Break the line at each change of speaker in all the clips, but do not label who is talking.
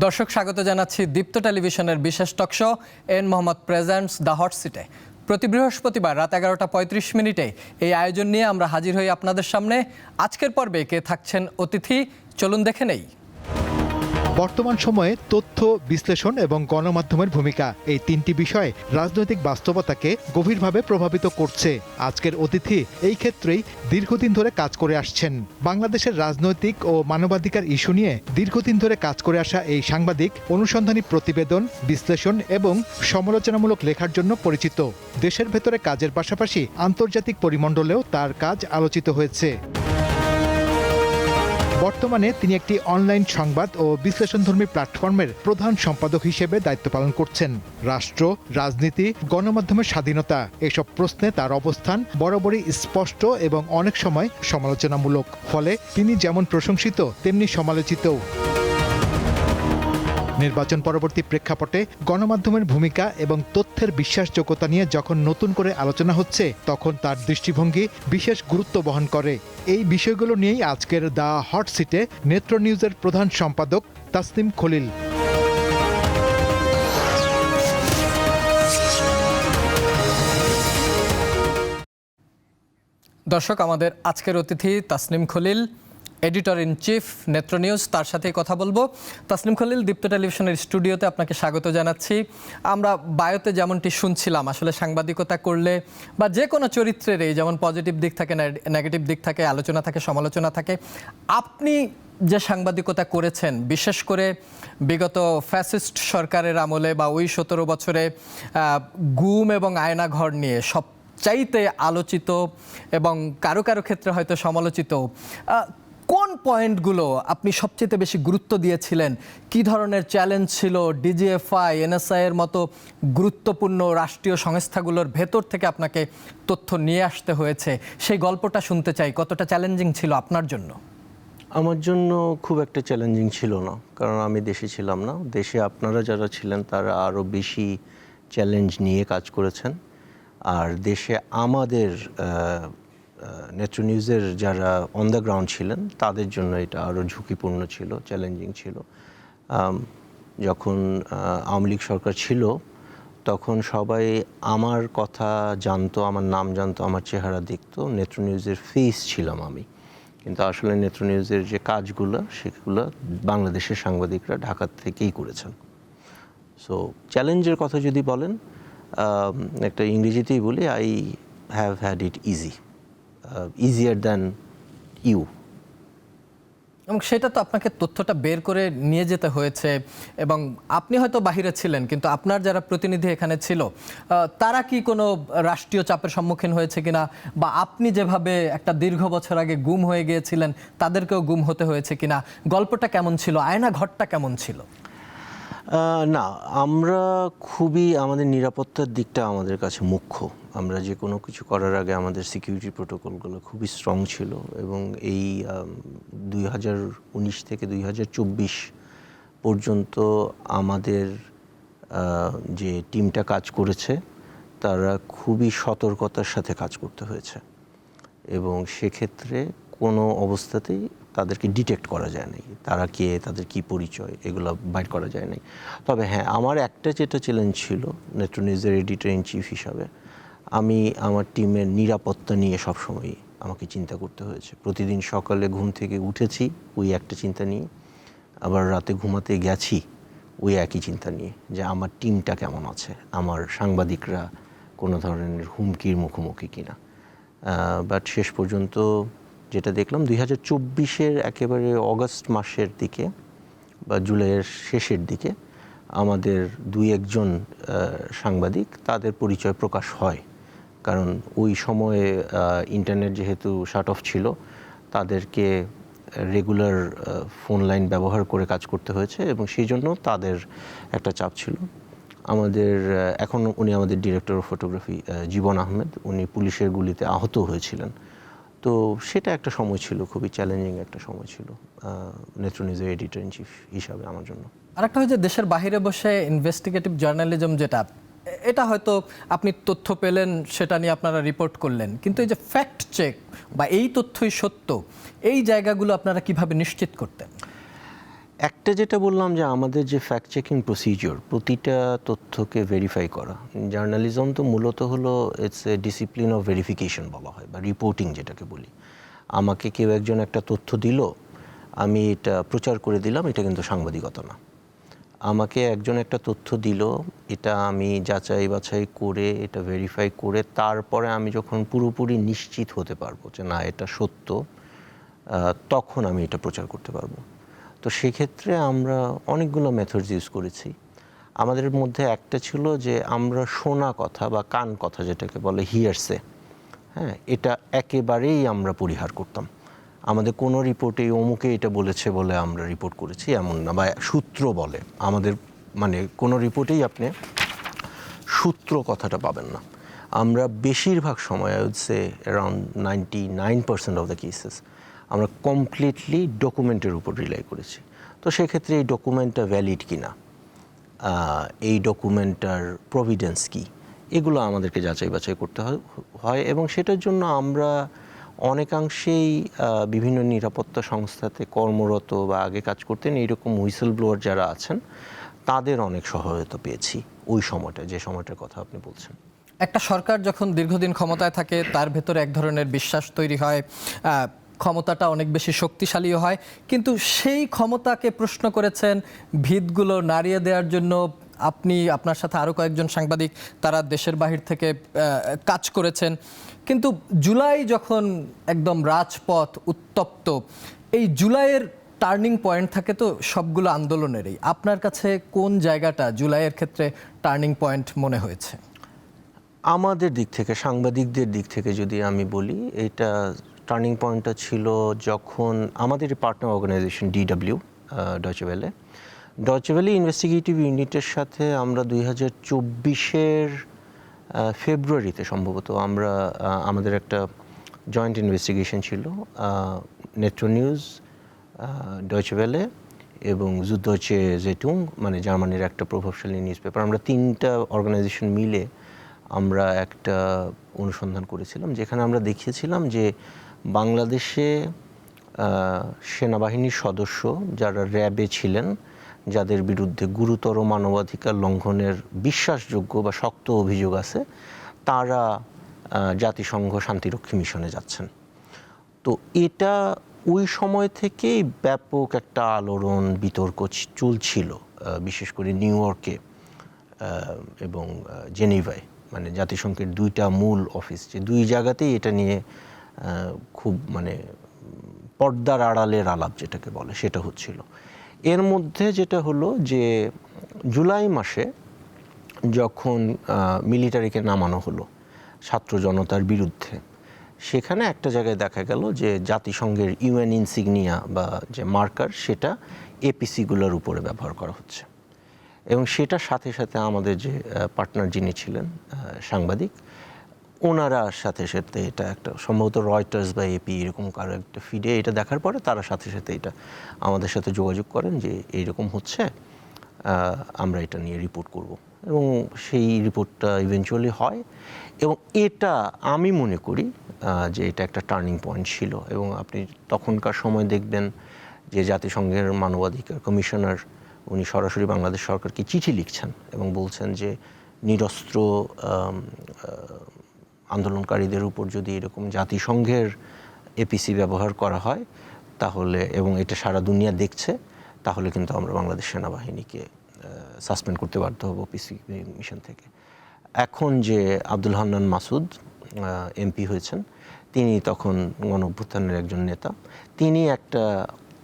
দর্শক স্বাগত জানাচ্ছি দীপ্ত টেলিভিশনের বিশেষ talk show N Mohammad presents the hot সিটে। প্রতি বৃহস্পতিবার রাত 11:35 এই আয়োজন নিয়ে আমরা হাজির হই আপনাদের সামনে। আজকের পর্বে কে থাকছেন অতিথি, চলুন দেখে নেই।
বর্তমান সময়ে তথ্য বিশ্লেষণ এবং গণমাধ্যমের ভূমিকা, এই তিনটি বিষয় রাজনৈতিক বাস্তবতাকে গভীরভাবে প্রভাবিত করছে। আজকের অতিথি এই ক্ষেত্রেই দীর্ঘদিন ধরে কাজ করে আসছেন। বাংলাদেশের রাজনৈতিক ও মানবাধিকার ইস্যু নিয়ে দীর্ঘদিন ধরে কাজ করে আসা এই সাংবাদিক অনুসন্ধানী প্রতিবেদন, বিশ্লেষণ এবং সমালোচনামূলক লেখার জন্য পরিচিত। দেশের ভেতরে কাজের পাশাপাশি আন্তর্জাতিক পরিমণ্ডলেও তার কাজ আলোচিত হয়েছে। বর্তমানে তিনি একটি অনলাইন সংবাদ ও বিশ্লেষণধর্মী প্ল্যাটফর্মের প্রধান সম্পাদক হিসেবে দায়িত্ব পালন করছেন। রাষ্ট্র, রাজনীতি, গণমাধ্যমের স্বাধীনতা এসব প্রশ্নে তার অবস্থান বরাবরই স্পষ্ট এবং অনেক সময় সমালোচনামূলক। ফলে তিনি যেমন প্রশংসিত তেমনি সমালোচিতও। নির্বাচন পরবর্তী প্রেক্ষাপটে গণমাধ্যমের ভূমিকা এবং তথ্যের বিশ্বাসযোগ্যতা নিয়ে যখন নতুন করে আলোচনা হচ্ছে, তখন তার দৃষ্টিভঙ্গি বিশেষ গুরুত্ব বহন করে। এই বিষয়গুলো নিয়েই আজকের দ্য হট সিটে নেত্র নিউজের প্রধান সম্পাদক তাসনিম খলিল।
দর্শক, আমাদের আজকের অতিথি Tasnim Khalil, editor in chief Netra news. তার সাথেই কথা বলবো। তাসনিম খলিল, দীপ্ত টেলিভিশনের স্টুডিওতে আপনাকে স্বাগত জানাচ্ছি। আমরা বায়োতে যেমনটি শুনছিলাম, আসলে সাংবাদিকতা করলে বা যে কোনো চরিত্রের এই যেমন পজিটিভ দিক থাকে, নেগেটিভ দিক থাকে, আলোচনা থাকে, সমালোচনা থাকে। আপনি যে সাংবাদিকতা করেছেন, বিশেষ করে বিগত ফ্যাসিস্ট সরকারের আমলে বা ওই 17 বছরে গুম এবং আয়নাঘর নিয়ে সবচাইতে আলোচিত এবং কারো কারো ক্ষেত্রে হয়তো সমালোচিত কোন পয়েন্টগুলো আপনি সবচেয়ে বেশি গুরুত্ব দিয়েছিলেন? কি ধরনের চ্যালেঞ্জ ছিল? ডিজিএফআই, এনএসআই এর মতো গুরুত্বপূর্ণ রাষ্ট্রীয় সংস্থাগুলোর ভেতর থেকে আপনাকে তথ্য নিয়ে আসতে হয়েছে, সেই গল্পটা শুনতে চাই। কতটা চ্যালেঞ্জিং ছিল আপনার জন্য?
আমার জন্য খুব একটা চ্যালেঞ্জিং ছিল না, কারণ আমি দেশে ছিলাম না। দেশে আপনারা যারা ছিলেন তারা আরও বেশি চ্যালেঞ্জ নিয়ে কাজ করেছেন। আর দেশে আমাদের নেত্র নিউজের যারা অন দ্য গ্রাউন্ড ছিলেন তাদের জন্য এটা আরও ঝুঁকিপূর্ণ ছিল, চ্যালেঞ্জিং ছিল। যখন আওয়ামী লীগ সরকার ছিল তখন সবাই আমার কথা জানতো, আমার নাম জানতো, আমার চেহারা দেখতো। নেত্র নিউজের ফেস ছিলাম আমি, কিন্তু আসলে নেত্র নিউজের যে কাজগুলো সেগুলো বাংলাদেশের সাংবাদিকরা ঢাকা থেকেই করেছেন। সো চ্যালেঞ্জের কথা যদি বলেন, একটা ইংরেজিতেই বলি, I have had it easy, easier than you.
এবং সেটা তো আপনাকে তথ্যটা বের করে নিয়ে যেতে হয়েছে। এবং আপনি হয়তো বাহিরে ছিলেন, কিন্তু আপনার যারা প্রতিনিধি এখানে ছিল তারা কি কোনো রাষ্ট্রীয় চাপের সম্মুখীন হয়েছে কিনা, বা আপনি যেভাবে একটা দীর্ঘ বছর আগে গুম হয়ে গিয়েছিলেন তাদেরকেও গুম হতে হয়েছে কিনা? গল্পটা কেমন ছিল? আয়না ঘরটা কেমন ছিল?
না, আমরা খুবই, আমাদের নিরাপত্তার দিকটা আমাদের কাছে মুখ্য। আমরা যে কোনো কিছু করার আগে আমাদের সিকিউরিটি প্রোটোকলগুলো খুবই স্ট্রং ছিল। এবং এই 2019 থেকে 2024 পর্যন্ত আমাদের যে টিমটা কাজ করেছে তারা খুবই সতর্কতার সাথে কাজ করতে হয়েছে। এবং সেক্ষেত্রে কোনো অবস্থাতেই তাদেরকে ডিটেক্ট করা যায় নাই, তারা কে, তাদের কি পরিচয়, এগুলো বাইর করা যায় নাই। তবে হ্যাঁ, আমার একটা যেটা চ্যালেঞ্জ ছিল নেত্র নিউজের এডিটর ইন চিফ হিসাবে, আমি আমার টিমের নিরাপত্তা নিয়ে সবসময় আমাকে চিন্তা করতে হয়েছে। প্রতিদিন সকালে ঘুম থেকে উঠেছি ওই একটা চিন্তা নিয়ে, আবার রাতে ঘুমাতে গেছি ওই একই চিন্তা নিয়ে, যে আমার টিমটা কেমন আছে, আমার সাংবাদিকরা কোনো ধরনের হুমকির মুখোমুখি কিনা। বাট শেষ পর্যন্ত যেটা দেখলাম 2024-এর একেবারে অগাস্ট মাসের দিকে বা জুলাইয়ের শেষের দিকে আমাদের 2-1 সাংবাদিক, তাদের পরিচয় প্রকাশ হয়। কারণ ওই সময়ে ইন্টারনেট যেহেতু শাট অফ ছিল, তাদেরকে রেগুলার ফোন লাইন ব্যবহার করে কাজ করতে হয়েছে, এবং সেই জন্য তাদের একটা চাপ ছিল। আমাদের এখন উনি আমাদের ডিরেক্টর অফ ফটোগ্রাফি জীবন আহমেদ, উনি পুলিশের গুলিতে আহত হয়েছিলেন। তো সেটা একটা সময় ছিল, খুবই চ্যালেঞ্জিং একটা সময় ছিল নেত্র নিউজের এডিটর ইন চিফ হিসাবে আমার জন্য।
আরেকটা হচ্ছে দেশের বাইরে বসে ইনভেস্টিগেটিভ জার্নালিজম, যেটা এটা হয়তো আপনি তথ্য পেলেন, সেটা নিয়ে আপনারা রিপোর্ট করলেন, কিন্তু এই যে ফ্যাক্ট চেক বা এই তথ্যই সত্য, এই জায়গাগুলো আপনারা কিভাবে নিশ্চিত করতেন?
একটা যেটা বললাম যে আমাদের যে ফ্যাক্ট চেকিং প্রসিজিওর, প্রতিটা তথ্যকে ভেরিফাই করা। জার্নালিজম তো মূলত হলো it's a discipline of verification বলা হয়, বা রিপোর্টিং যেটাকে বলি। আমাকে কেউ একজন একটা তথ্য দিল, আমি এটা প্রচার করে দিলাম, এটা কিন্তু সাংবাদিকতা না। আমাকে একজন একটা তথ্য দিল, এটা আমি যাচাই বাছাই করে, এটা ভেরিফাই করে, তারপরে আমি যখন পুরোপুরি নিশ্চিত হতে পারবো যে না এটা সত্য, তখন আমি এটা প্রচার করতে পারবো। তো সেক্ষেত্রে আমরা অনেকগুলো মেথডস ইউজ করেছি। আমাদের মধ্যে একটা ছিল যে আমরা শোনা কথা বা কান কথা যেটাকে বলে হিয়ারসে, হ্যাঁ, এটা একেবারেই আমরা পরিহার করতাম। আমাদের কোনো রিপোর্টে অমুকে এটা বলেছে বলে আমরা রিপোর্ট করেছি এমন না, বা সূত্র বলে আমাদের, মানে কোনো রিপোর্টেই আপনি সূত্র কথাটা পাবেন না। আমরা বেশিরভাগ সময় I would say around 99% of the cases আমরা কমপ্লিটলি ডকুমেন্টের উপর রিলাই করেছি। তো সেক্ষেত্রে এই ডকুমেন্টটা ভ্যালিড কিনা, এই ডকুমেন্টটার প্রভিডেন্স কি, এগুলো আমাদেরকে যাচাই বাছাই করতে হয়। এবং সেটার জন্য আমরা অনেকাংশেই বিভিন্ন নিরাপত্তা সংস্থাতে কর্মরত বা আগে কাজ করতেন এইরকম হুইসেল ব্লোয়ার যারা আছেন, তাদের অনেক সহায়তা পেয়েছি ওই সময়টা, যে সময়টার কথা আপনি বলছেন।
একটা সরকার যখন দীর্ঘদিন ক্ষমতায় থাকে তার ভেতরে এক ধরনের বিশ্বাস তৈরি হয়, ক্ষমতাটা অনেক বেশি শক্তিশালীও হয়, কিন্তু সেই ক্ষমতাকে প্রশ্ন করেছেন ভিতগুলো নাড়িয়ে দেওয়ার জন্য আপনি, আপনার সাথে আরও কয়েকজন সাংবাদিক, তারা দেশের বাহির থেকে কাজ করেছেন। কিন্তু জুলাই যখন একদম রাজপথ উত্তপ্ত, এই জুলাইয়ের টার্নিং পয়েন্ট থাকে তো সবগুলো আন্দোলনেরই, আপনার কাছে কোন জায়গাটা জুলাইয়ের ক্ষেত্রে টার্নিং পয়েন্ট মনে হয়েছে?
আমাদের দিক থেকে, সাংবাদিকদের দিক থেকে যদি আমি বলি, এটা টার্নিং পয়েন্টটা ছিল যখন আমাদের partner organisation DW, Deutsche Welle investigative ইউনিটের সাথে আমরা 2024-এর ফেব্রুয়ারিতে সম্ভবত আমরা আমাদের একটা জয়েন্ট ইনভেস্টিগেশন ছিল, নেত্র নিউজ, ডয়চে ভেলে এবং যুদ্ধচ্ছে জেটুং, মানে জার্মানির একটা প্রভাবশালী নিউজ পেপার। আমরা তিনটা অর্গানাইজেশন মিলে আমরা একটা অনুসন্ধান করেছিলাম, যেখানে আমরা দেখিয়েছিলাম যে বাংলাদেশে সেনাবাহিনীর সদস্য যারা র্যাবে ছিলেন, যাদের বিরুদ্ধে গুরুতর মানবাধিকার লঙ্ঘনের বিশ্বাসযোগ্য বা শক্ত অভিযোগ আছে, তারা জাতিসংঘ শান্তিরক্ষী মিশনে যাচ্ছেন। তো এটা ওই সময় থেকেই ব্যাপক একটা আলোড়ন বিতর্ক চলছিল, বিশেষ করে নিউ ইয়র্কে এবং জেনিভায়, মানে জাতিসংঘের দুইটা মূল অফিস, যে দুই জায়গাতেই এটা নিয়ে খুব মানে পর্দার আড়ালের আলাপ যেটাকে বলে সেটা হচ্ছিল। এর মধ্যে যেটা হলো যে জুলাই মাসে যখন মিলিটারিকে নামানো হলো ছাত্র জনতার বিরুদ্ধে, সেখানে একটা জায়গায় দেখা গেল যে জাতিসংঘের ইউএন ইনসিগনিয়া বা যে মার্কার, সেটা এপিসিগুলোর উপরে ব্যবহার করা হচ্ছে। এবং সেটার সাথে সাথে আমাদের যে পার্টনার যিনি ছিলেন সাংবাদিক, ওনারা সাথে সাথে এটা একটা সম্ভবত রয়টার্স বা এপি এরকম কারো একটা ফিডে এটা দেখার পরে তারা সাথে সাথে এটা আমাদের সাথে যোগাযোগ করেন যে এইরকম হচ্ছে, আমরা এটা নিয়ে রিপোর্ট করব। এবং সেই রিপোর্টটা ইভেনচুয়ালি হয়। এবং এটা আমি মনে করি যে এটা একটা টার্নিং পয়েন্ট ছিল। এবং আপনি তখনকার সময় দেখবেন যে জাতিসংঘের মানবাধিকার কমিশনার উনি সরাসরি বাংলাদেশ সরকারকে চিঠি লিখছেন এবং বলছেন যে নিরস্ত্র আন্দোলনকারীদের উপর যদি এরকম জাতিসংঘের এপিসি ব্যবহার করা হয় তাহলে, এবং এটা সারা দুনিয়া দেখছে, তাহলে কিন্তু আমরা বাংলাদেশ সেনাবাহিনীকে সাসপেন্ড করতে বাধ্য হব পিসি মিশন থেকে। এখন যে আব্দুল হান্নান মাসুদ এমপি হয়েছেন, তিনি তখন গণঅভ্যুত্থানের একজন নেতা, তিনি একটা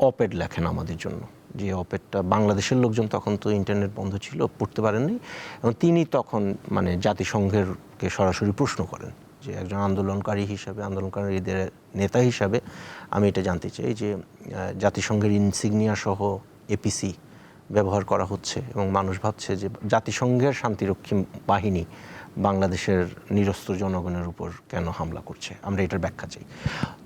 অপেড লেখেন আমাদের জন্য, যে অপেডটা বাংলাদেশের লোকজন, তখন তো ইন্টারনেট বন্ধ ছিল, পড়তে পারেননি, এবং তিনি তখন মানে জাতিসংঘেরকে সরাসরি প্রশ্ন করেন যে একজন আন্দোলনকারী হিসাবে, আন্দোলনকারীদের নেতা হিসাবে আমি এটা জানতে চাই যে জাতিসংঘের ইনসিগনিয়া সহ এপিসি ব্যবহার করা হচ্ছে এবং মানুষ ভাবছে যে জাতিসংঘের শান্তিরক্ষী বাহিনী বাংলাদেশের নিরস্ত্র জনগণের উপর কেন হামলা করছে, আমরা এটার ব্যাখ্যা চাই।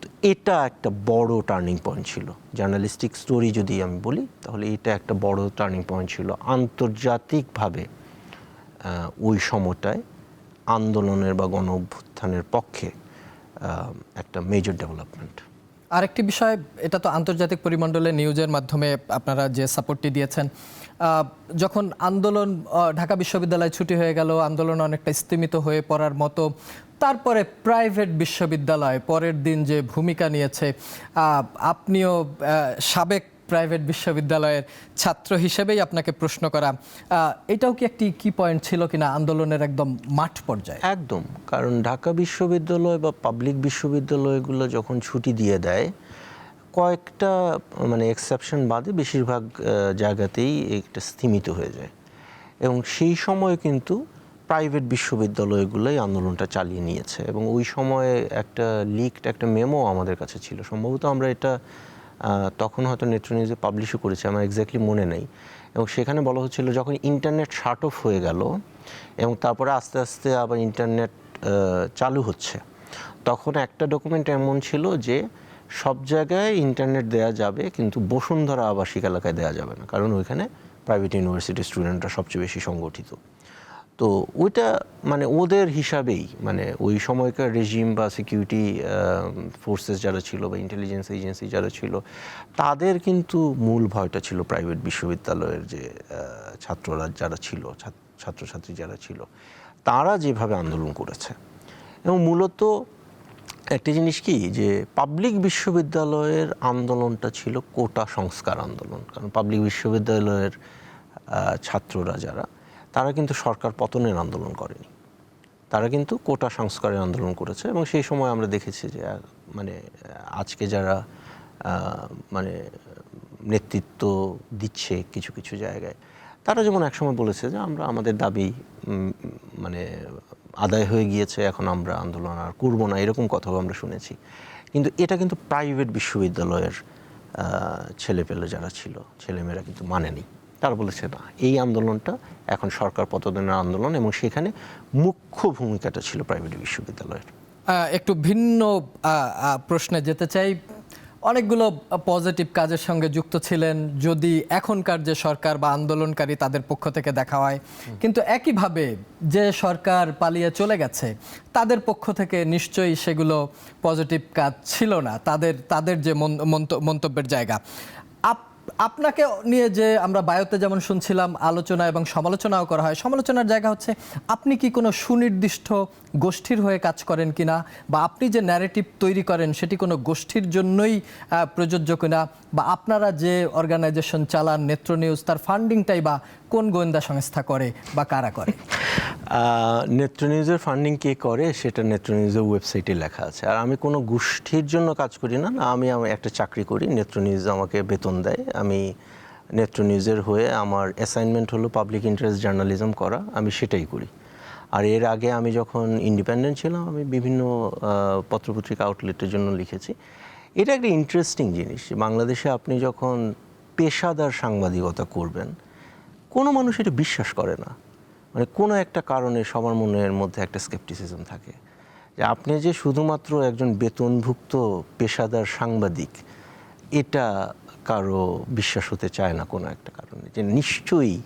তো এটা একটা বড় টার্নিং পয়েন্ট ছিল। জার্নালিস্টিক স্টোরি যদি আমি বলি তাহলে এটা একটা বড় টার্নিং পয়েন্ট ছিল আন্তর্জাতিকভাবে ওই সময়টায় আন্দোলনের বা গণ অভ্যুত্থানের পক্ষে একটা মেজর ডেভেলপমেন্ট।
আরেকটি বিষয়, এটা তো আন্তর্জাতিক পরিমণ্ডলে নিউজের মাধ্যমে আপনারা যে সাপোর্টটি দিয়েছেন, যখন আন্দোলন ঢাকা বিশ্ববিদ্যালয় ছুটি হয়ে গেল, আন্দোলন অনেকটা স্তিমিত হয়ে পড়ার মতো, তারপরে প্রাইভেট বিশ্ববিদ্যালয় পরের দিন যে ভূমিকা নিয়েছে, আপনিও সাবেক প্রাইভেট বিশ্ববিদ্যালয়ের ছাত্র হিসেবেই আপনাকে প্রশ্ন করা, এটাও কি একটি কি পয়েন্ট ছিল কিনা আন্দোলনের একদম মাঠ পর্যায়ে?
একদম, কারণ ঢাকা বিশ্ববিদ্যালয় বা পাবলিক বিশ্ববিদ্যালয়গুলো যখন ছুটি দিয়ে দেয়, কয়েকটা মানে এক্সেপশন বাদে বেশিরভাগ জায়গাতেই একটা স্থিমিত হয়ে যায়, এবং সেই সময় কিন্তু প্রাইভেট বিশ্ববিদ্যালয়গুলোই আন্দোলনটা চালিয়ে নিয়েছে। এবং ওই সময়ে একটা মেমো আমাদের কাছে ছিল, সম্ভবত আমরা এটা তখন হয়তো নেত্র নিউজে পাবলিশও করেছি, আমার এক্স্যাক্টলি মনে নেই। এবং সেখানে বলা হচ্ছিল যখন ইন্টারনেট শাট অফ হয়ে গেল এবং তারপরে আস্তে আস্তে আবার ইন্টারনেট চালু হচ্ছে, তখন একটা ডকুমেন্ট এমন ছিল যে সব জায়গায় ইন্টারনেট দেয়া যাবে, কিন্তু বসুন্ধরা আবাসিক এলাকায় দেয়া যাবে না, কারণ ওইখানে প্রাইভেট ইউনিভার্সিটির স্টুডেন্টরা সবচেয়ে বেশি সংগঠিত। তো ওইটা মানে ওদের হিসাবেই, মানে ওই সময়কার রেজিম বা সিকিউরিটি ফোর্সেস যারা ছিল বা ইন্টেলিজেন্স এজেন্সি যারা ছিল, তাদের কিন্তু মূল ভয়টা ছিল প্রাইভেট বিশ্ববিদ্যালয়ের যে ছাত্ররা যারা ছিল, ছাত্রছাত্রী যারা ছিল, তারা যেভাবে আন্দোলন করেছে। এবং মূলত একটা জিনিস কি, যে পাবলিক বিশ্ববিদ্যালয়ের আন্দোলনটা ছিল কোটা সংস্কার আন্দোলন। কারণ পাবলিক বিশ্ববিদ্যালয়ের ছাত্ররা যারা, তারা কিন্তু সরকার পতনের আন্দোলন করেনি, তারা কিন্তু কোটা সংস্কারের আন্দোলন করেছে। এবং সেই সময় আমরা দেখেছি যে মানে আজকে যারা মানে নেতৃত্ব দিচ্ছে কিছু কিছু জায়গায়, তারা যেমন একসময় বলেছে যে আমরা আমাদের দাবি মানে আদায় হয়ে গিয়েছে, এখন আমরা আন্দোলন আর করবো না, এরকম কথাও আমরা শুনেছি। কিন্তু এটা কিন্তু প্রাইভেট বিশ্ববিদ্যালয়ের ছেলেপেলে যারা ছিল, ছেলেমেয়েরা কিন্তু মানেনি। তারা বলেছে না, এই আন্দোলনটা এখন সরকার পতনের আন্দোলন, এবং সেখানে মুখ্য ভূমিকাটা ছিল প্রাইভেট বিশ্ববিদ্যালয়ের।
একটু ভিন্ন প্রশ্নে যেতে চাই। অনেকগুলো পজিটিভ কাজের সঙ্গে যুক্ত ছিলেন, যদি এখনকার যে সরকার বা আন্দোলনকারী তাদের পক্ষ থেকে দেখা হয়, কিন্তু একইভাবে যে সরকার পালিয়ে চলে গেছে তাদের পক্ষ থেকে নিশ্চয়ই সেগুলো পজিটিভ কাজ ছিল না, তাদের যে মন্তব্যের জায়গা। আপনাকে নিয়ে যে আমরা বায়োতে যেমন শুনছিলাম আলোচনা এবং সমালোচনাও করা হয়, সমালোচনার জায়গা হচ্ছে আপনি কি কোনো সুনির্দিষ্ট গোষ্ঠীর হয়ে কাজ করেন কিনা, বা আপনি যে ন্যারেটিভ তৈরি করেন সেটি কোনো গোষ্ঠীর জন্যই প্রযোজ্য কিনা, বা আপনারা যে অর্গানাইজেশন চালান নেত্র নিউজ, তার ফান্ডিংটাই বা কোন গোয়েন্দা সংস্থা করে বা কারা করে?
নেত্র নিউজের ফান্ডিং কে করে সেটা নেত্র নিউজের ওয়েবসাইটে লেখা আছে। আর আমি কোনো গোষ্ঠীর জন্য কাজ করি না, আমি একটা চাকরি করি, নেত্র নিউজ আমাকে বেতন দেয়, আমি নেত্র নিউজের হয়ে আমার অ্যাসাইনমেন্ট হলো পাবলিক ইন্টারেস্ট জার্নালিজম করা, আমি সেটাই করি। আর এর আগে আমি যখন ইন্ডিপেন্ডেন্ট ছিলাম, আমি বিভিন্ন পত্রপত্রিকা আউটলেটের জন্য লিখেছি। এটা একটা ইন্টারেস্টিং জিনিস, বাংলাদেশে আপনি যখন পেশাদার সাংবাদিকতা করবেন, কোনো মানুষ এটা বিশ্বাস করে না। মানে কোনো একটা কারণে সবার মনের মধ্যে একটা স্কেপটিসিজম থাকে যে আপনি যে শুধুমাত্র একজন বেতনভুক্ত পেশাদার সাংবাদিক, এটা কারো বিশ্বাস হতে চায় না কোনো একটা কারণে। যে নিশ্চয়ই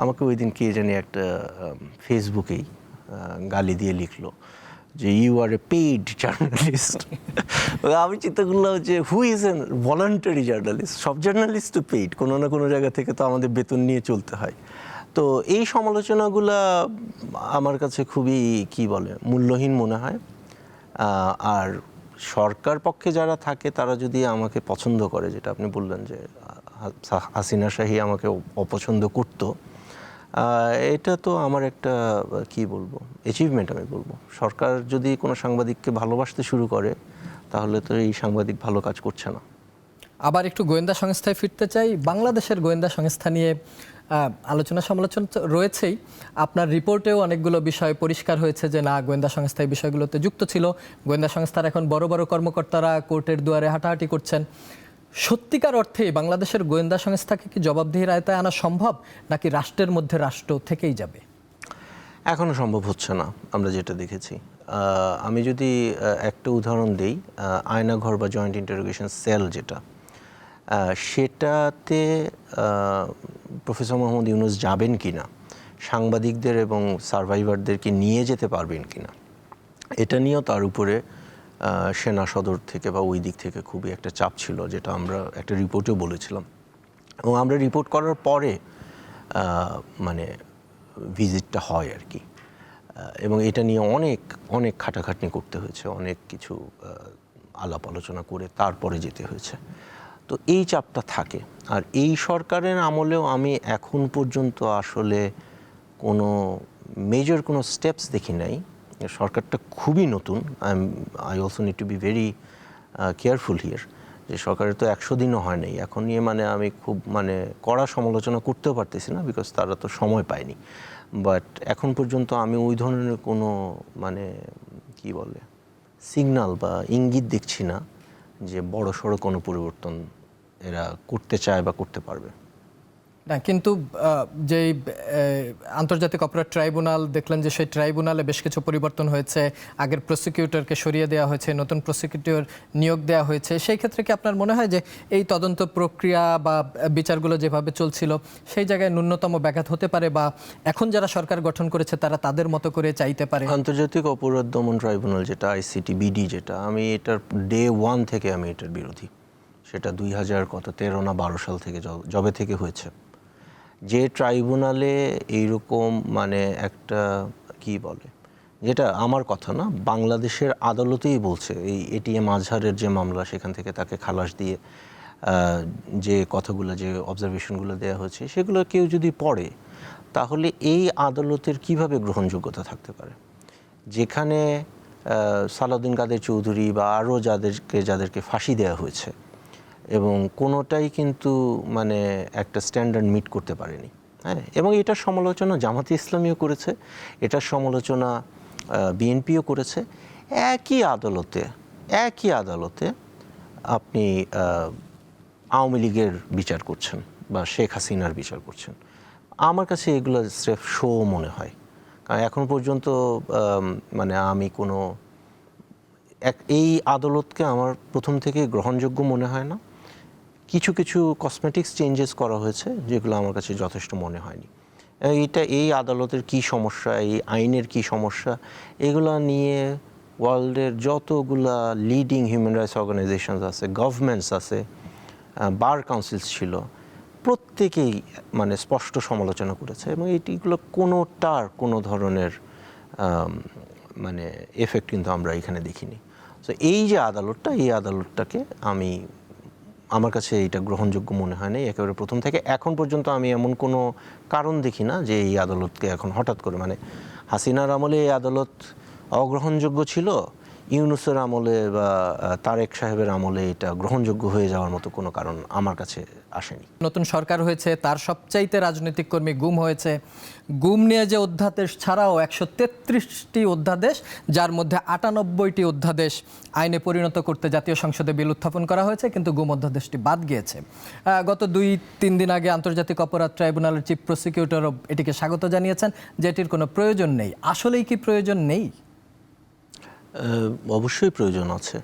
আমাকে ওই দিন কে জানি একটা ফেসবুকেই গালি দিয়ে লিখলো যে you are a paid journalist. আমি চিন্তা করলাম যে who is an voluntary journalist? সব জার্নালিস্ট তো পেইড, কোনো না কোনো জায়গা থেকে তো আমাদের বেতন নিয়ে চলতে হয়। তো এই সমালোচনাগুলো আমার কাছে খুবই মূল্যহীন মনে হয়। আর সরকার পক্ষে যারা থাকে তারা যদি আমাকে পছন্দ করে, যেটা আপনি বললেন যে হাসিনা শাহী আমাকে অপছন্দ করত, এটা তো আমার একটা অ্যাচিভমেন্ট আমি বলবো। সরকার যদি কোনো সাংবাদিককে ভালোবাসতে শুরু করে, তাহলে তো এই সাংবাদিক ভালো কাজ করছে না।
আবার একটু গোয়েন্দা সংস্থায় ফিরতে চাই। বাংলাদেশের গোয়েন্দা সংস্থা নিয়ে আলোচনা সমালোচনা তো রয়েছেই, আপনার রিপোর্টেও অনেকগুলো বিষয় পরিষ্কার হয়েছে যে না, গোয়েন্দা সংস্থা এই বিষয়গুলোতে যুক্ত ছিল। গোয়েন্দা সংস্থার এখন বড় বড় কর্মকর্তারা কোর্টের দুয়ারে হাঁটাহাঁটি করছেন। সত্যিকার অর্থে বাংলাদেশের গোয়েন্দা সংস্থাকে কি জবাবদিহির আওতায় আনা সম্ভব, নাকি রাষ্ট্রের মধ্যে রাষ্ট্র থেকেই যাবে?
এখনও সম্ভব হচ্ছে না, আমরা যেটা দেখেছি। আমি যদি একটা উদাহরণ দিই, আয়নাঘর বা জয়েন্ট ইন্টারোগেশন সেল যেটা, সেটাতে প্রফেসর মোহাম্মদ ইউনূস যাবেন কিনা, সাংবাদিকদের এবং সার্ভাইভারদেরকে নিয়ে যেতে পারবেন কিনা, এটা নিয়েও তার উপরে সেনা সদর থেকে বা ওই দিক থেকে খুবই একটা চাপ ছিল, যেটা আমরা একটা রিপোর্টেও বলেছিলাম। এবং আমরা রিপোর্ট করার পরে মানে ভিজিটটা হয় আর কি। এবং এটা নিয়ে অনেক অনেক খাটাখাটনি করতে হয়েছে, অনেক কিছু আলাপ আলোচনা করে তারপরে যেতে হয়েছে। তো এই চাপটা থাকে। আর এই সরকারের আমলেও আমি এখন পর্যন্ত আসলে কোনো মেজর কোনো স্টেপস দেখি নাই। সরকারটা খুবই নতুন। I also need to be very careful here, যে সরকারের তো 100 দিনও হয় নাই এখন নিয়ে মানে আমি খুব মানে কড়া সমালোচনা করতেও পারতেছি না, বিকজ তারা তো সময় পায়নি। বাট এখন পর্যন্ত আমি ওই ধরনের কোনো মানে কি বলে সিগন্যাল বা ইঙ্গিত দেখছি না যে বড় সড়ো কোনো পরিবর্তন এরা করতে চায় বা করতে পারবে।
না, কিন্তু যেই আন্তর্জাতিক অপরাধ ট্রাইব্যুনাল দেখলেন যে সেই ট্রাইব্যুনালে বেশ কিছু পরিবর্তন হয়েছে, আগের প্রসিকিউটরকে সরিয়ে দেওয়া হয়েছে, নতুন প্রসিকিউটর নিয়োগ দেওয়া হয়েছে। সেই ক্ষেত্রে কি আপনার মনে হয় যে এই তদন্ত প্রক্রিয়া বা বিচারগুলো যেভাবে চলছিল সেই জায়গায় ন্যূনতম ব্যাঘাত হতে পারে, বা এখন যারা সরকার গঠন করেছে তারা তাদের মতো করে চাইতে পারে?
আন্তর্জাতিক অপরাধ দমন ট্রাইব্যুনাল যেটা ICTBD, যেটা আমি এটার ডে 1 থেকে আমি এটার বিরোধী। সেটা 2013 না 12 সাল থেকে জবে থেকে হয়েছে। যে ট্রাইব্যুনালে এইরকম মানে একটা কি বলে, যেটা আমার কথা না, বাংলাদেশের আদালতেই বলছে, এই ATM আজহারের যে মামলা সেখান থেকে তাকে খালাস দিয়ে যে কথাগুলো, যে অবজারভেশনগুলো দেওয়া হয়েছে সেগুলো কেউ যদি পড়ে তাহলে এই আদালতের কিভাবে গ্রহণযোগ্যতা থাকতে পারে, যেখানে সালাউদ্দিন কাদের চৌধুরী বা আরও যাদেরকে ফাঁসি দেওয়া হয়েছে এবং কোনোটাই কিন্তু মানে একটা স্ট্যান্ডার্ড মিট করতে পারেনি। হ্যাঁ, এবং এটার সমালোচনা জামাতে ইসলামীও করেছে, এটার সমালোচনা বিএনপিও করেছে। একই আদালতে আপনি আওয়ামী লীগের বিচার করছেন বা শেখ হাসিনার বিচার করছেন। আমার কাছে এগুলো স্রেফ শো মনে হয়। কারণ এখন পর্যন্ত মানে আমি কোনো এই আদালতকে আমার প্রথম থেকে গ্রহণযোগ্য মনে হয় না। কিছু কিছু কসমেটিক্স চেঞ্জেস করা হয়েছে যেগুলো আমার কাছে যথেষ্ট মনে হয়নি। এই আদালতের কি সমস্যা, এই আইনের কি সমস্যা, এগুলো নিয়ে ওয়ার্ল্ডের যতগুলা লিডিং হিউম্যান রাইটস অর্গানাইজেশনস আছে, গভর্নমেন্টস আছে, বার কাউন্সিলস ছিল, প্রত্যেকেই মানে স্পষ্ট সমালোচনা করেছে এবং এইগুলো কোনোটার কোনো ধরনের মানে এফেক্ট কিন্তু আমরা এখানে দেখিনি। তো এই যে আদালতটা, এই আদালতটাকে আমার কাছে এটা গ্রহণযোগ্য মনে হয় না একেবারে প্রথম থেকে। এখন পর্যন্ত আমি এমন কোনো কারণ দেখি না যে এই আদালতকে এখন হঠাৎ করে, মানে হাসিনার আমলে এই আদালত অগ্রহণযোগ্য ছিল, ইউনূসের আমলে বা তারেক সাহেবের আমলে এটা গ্রহণযোগ্য হয়ে যাওয়ার মতো কোনো কারণ আমার কাছে আসেনি।
নতুন সরকার হয়েছে, তার সবচাইতে রাজনৈতিক কর্মী গুম হয়েছে। গুম নিয়ে যে অধ্যাদেশ ছাড়াও 133টি অধ্যাদেশ, যার মধ্যে 98টি অধ্যাদেশ আইনে পরিণত করতে জাতীয় সংসদে বিল উত্থাপন করা হয়েছে, কিন্তু গুম অধ্যাদেশটি বাদ গিয়েছে। গত 2-3 দিন আগে আন্তর্জাতিক অপরাধ ট্রাইব্যুনালের চিফ প্রসিকিউটরও এটিকে স্বাগত জানিয়েছেন যে এটির কোনো প্রয়োজন নেই। আসলেই কি প্রয়োজন নেই?
অবশ্যই প্রয়োজন আছে।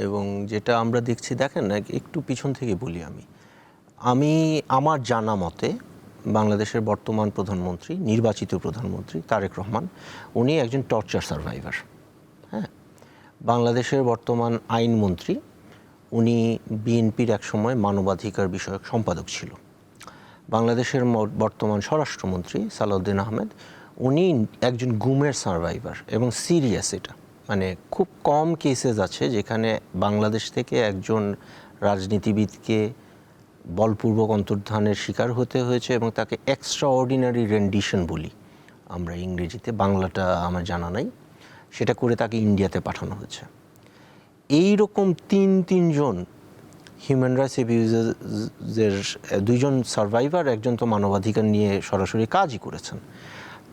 এবং যেটা আমরা দেখছি, দেখেন না, একটু পিছন থেকে বলি, আমি আমার জানা মতে বাংলাদেশের বর্তমান প্রধানমন্ত্রী, নির্বাচিত প্রধানমন্ত্রী তারেক রহমান, উনি একজন টর্চার সার্ভাইভার। হ্যাঁ, বাংলাদেশের বর্তমান আইনমন্ত্রী, উনি বিএনপির একসময় মানবাধিকার বিষয়ক সম্পাদক ছিল। বাংলাদেশের বর্তমান স্বরাষ্ট্রমন্ত্রী সালাউদ্দিন আহমেদ, উনি একজন গুমের সার্ভাইভার এবং সিরিয়াস। এটা মানে খুব কম কেসেস আছে যেখানে বাংলাদেশ থেকে একজন রাজনীতিবিদকে বলপূর্বক অন্তর্ধানের শিকার হতে হয়েছে এবং তাকে এক্সট্রা অর্ডিনারি রেন্ডিশন বলি আমরা ইংরেজিতে, বাংলাটা আমার জানা নাই, সেটা করে তাকে ইন্ডিয়াতে পাঠানো হয়েছে। এই রকম তিনজন হিউম্যান রাইটস অ্যাবিউজের, 2জন সার্ভাইভার, একজন তো মানবাধিকার নিয়ে সরাসরি কাজই করেছেন।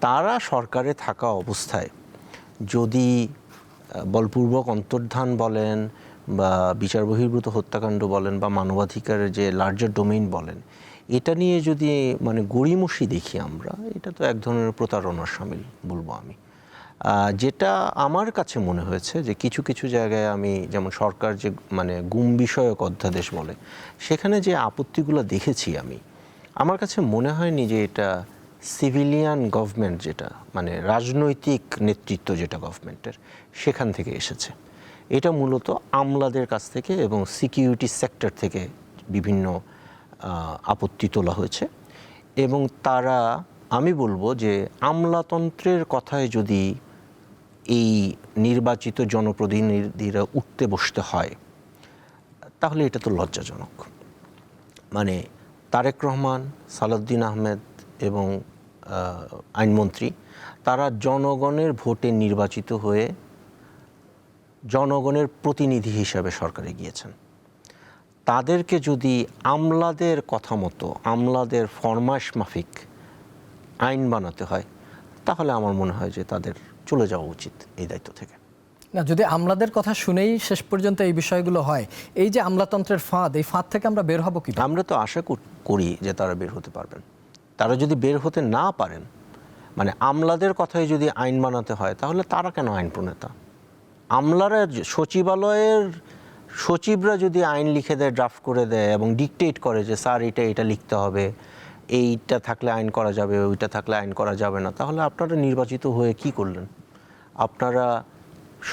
তারা সরকারে থাকা অবস্থায় যদি বলপূর্বক অন্তর্ধান বলেন বা বিচার বহির্ভূত হত্যাকাণ্ড বলেন বা মানবাধিকারের যে লার্জার ডোমেইন বলেন, এটা নিয়ে যদি মানে গড়িমসি দেখি আমরা, এটা তো এক ধরনের প্রতারণার শামিল বলবো আমি। যেটা আমার কাছে মনে হয়েছে যে কিছু কিছু জায়গায় আমি, যেমন সরকার যে মানে গুম বিষয়ক অধ্যাদেশ বলে, সেখানে যে আপত্তিগুলো দেখেছি আমার কাছে মনে হয়নি যে এটা সিভিলিয়ান গভর্নমেন্ট, যেটা মানে রাজনৈতিক নেতৃত্ব যেটা গভর্নমেন্টের, সেখান থেকে এসেছে। এটা মূলত আমলাদের কাছ থেকে এবং সিকিউরিটি সেক্টর থেকে বিভিন্ন আপত্তি তোলা হয়েছে এবং তারা, আমি বলবো যে আমলাতন্ত্রের কথায় যদি এই নির্বাচিত জনপ্রতিনিধিরা উঠতে বসতে হয় তাহলে এটা তো লজ্জাজনক। মানে তারেক রহমান, সালাউদ্দিন আহমেদ এবং আইনমন্ত্রী তারা জনগণের ভোটে নির্বাচিত হয়ে জনগণের প্রতিনিধি হিসাবে সরকারে গিয়েছেন। তাদেরকে যদি আমলাদের কথা মতো, আমলাদের ফরমাশ মাফিক আইন বানাতে হয় তাহলে আমার মনে হয় যে তাদের চলে যাওয়া উচিত এই দায়িত্ব থেকে।
না, যদি আমলাদের কথা শুনেই শেষ পর্যন্ত এই বিষয়গুলো হয়, এই যে আমলাতন্ত্রের ফাঁদ, এই ফাঁদ থেকে আমরা বের হব কি?
আমরা তো আশা করি যে তারা বের হতে পারবেন। তারা যদি বের হতে না পারেন, মানে আমলাদের কথাই যদি আইন বানাতে হয় তাহলে তারা কেন আইন প্রণেতা? আমলারা, সচিবালয়ের সচিবরা যদি আইন লিখে দেয়, ড্রাফট করে দেয় এবং ডিকটেট করে যে স্যার এটা লিখতে হবে, এইটা থাকলে আইন করা যাবে, ওইটা থাকলে আইন করা যাবে না, তাহলে আপনারা নির্বাচিত হয়ে কি করলেন? আপনারা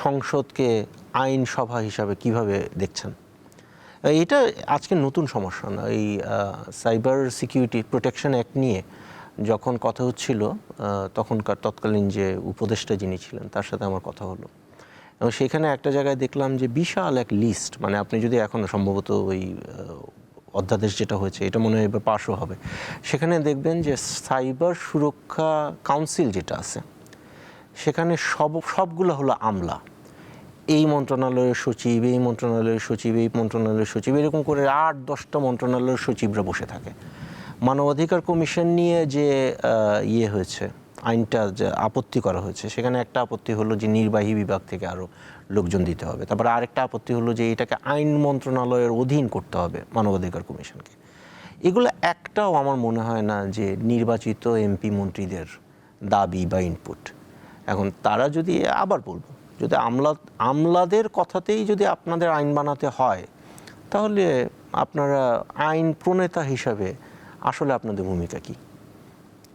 সংসদকে আইন সভা হিসাবে কিভাবে দেখছেন? এটা আজকে নতুন সমস্যা না। এই সাইবার সিকিউরিটি প্রোটেকশন অ্যাক্ট নিয়ে যখন কথা হচ্ছিল তখনকার তৎকালীন যে উপদেষ্টা যিনি ছিলেন তার সাথে আমার কথা হলো এবং সেখানে একটা জায়গায় দেখলাম যে বিশাল এক লিস্ট, মানে আপনি যদি এখন সম্ভবত ওই অধ্যাদেশ যেটা হয়েছে এটা মনে হয় এবার পাশও হবে, সেখানে দেখবেন যে সাইবার সুরক্ষা কাউন্সিল যেটা আছে সেখানে সবগুলো হলো আমলা। এই মন্ত্রণালয়ের সচিব, এই মন্ত্রণালয়ের সচিব, এই মন্ত্রণালয়ের সচিব, এরকম করে 8-10টা মন্ত্রণালয়ের সচিবরা বসে থাকে। মানবাধিকার কমিশন নিয়ে যে হয়েছে, আইনটা যে আপত্তি করা হয়েছে, সেখানে একটা আপত্তি হলো যে নির্বাহী বিভাগ থেকে আরও লোকজন দিতে হবে। তারপরে আরেকটা আপত্তি হলো যে এটাকে আইন মন্ত্রণালয়ের অধীন করতে হবে মানবাধিকার কমিশনকে। এগুলো একটাও আমার মনে হয় না যে নির্বাচিত এমপি মন্ত্রীদের দাবি বা ইনপুট। এখন তারা যদি, আবার বলবো, যদি আমলাদের কথাতেই যদি আপনাদের আইন বানাতে হয় তাহলে আপনারা আইন প্রণেতা হিসাবে আসলে আপনাদের ভূমিকা কী?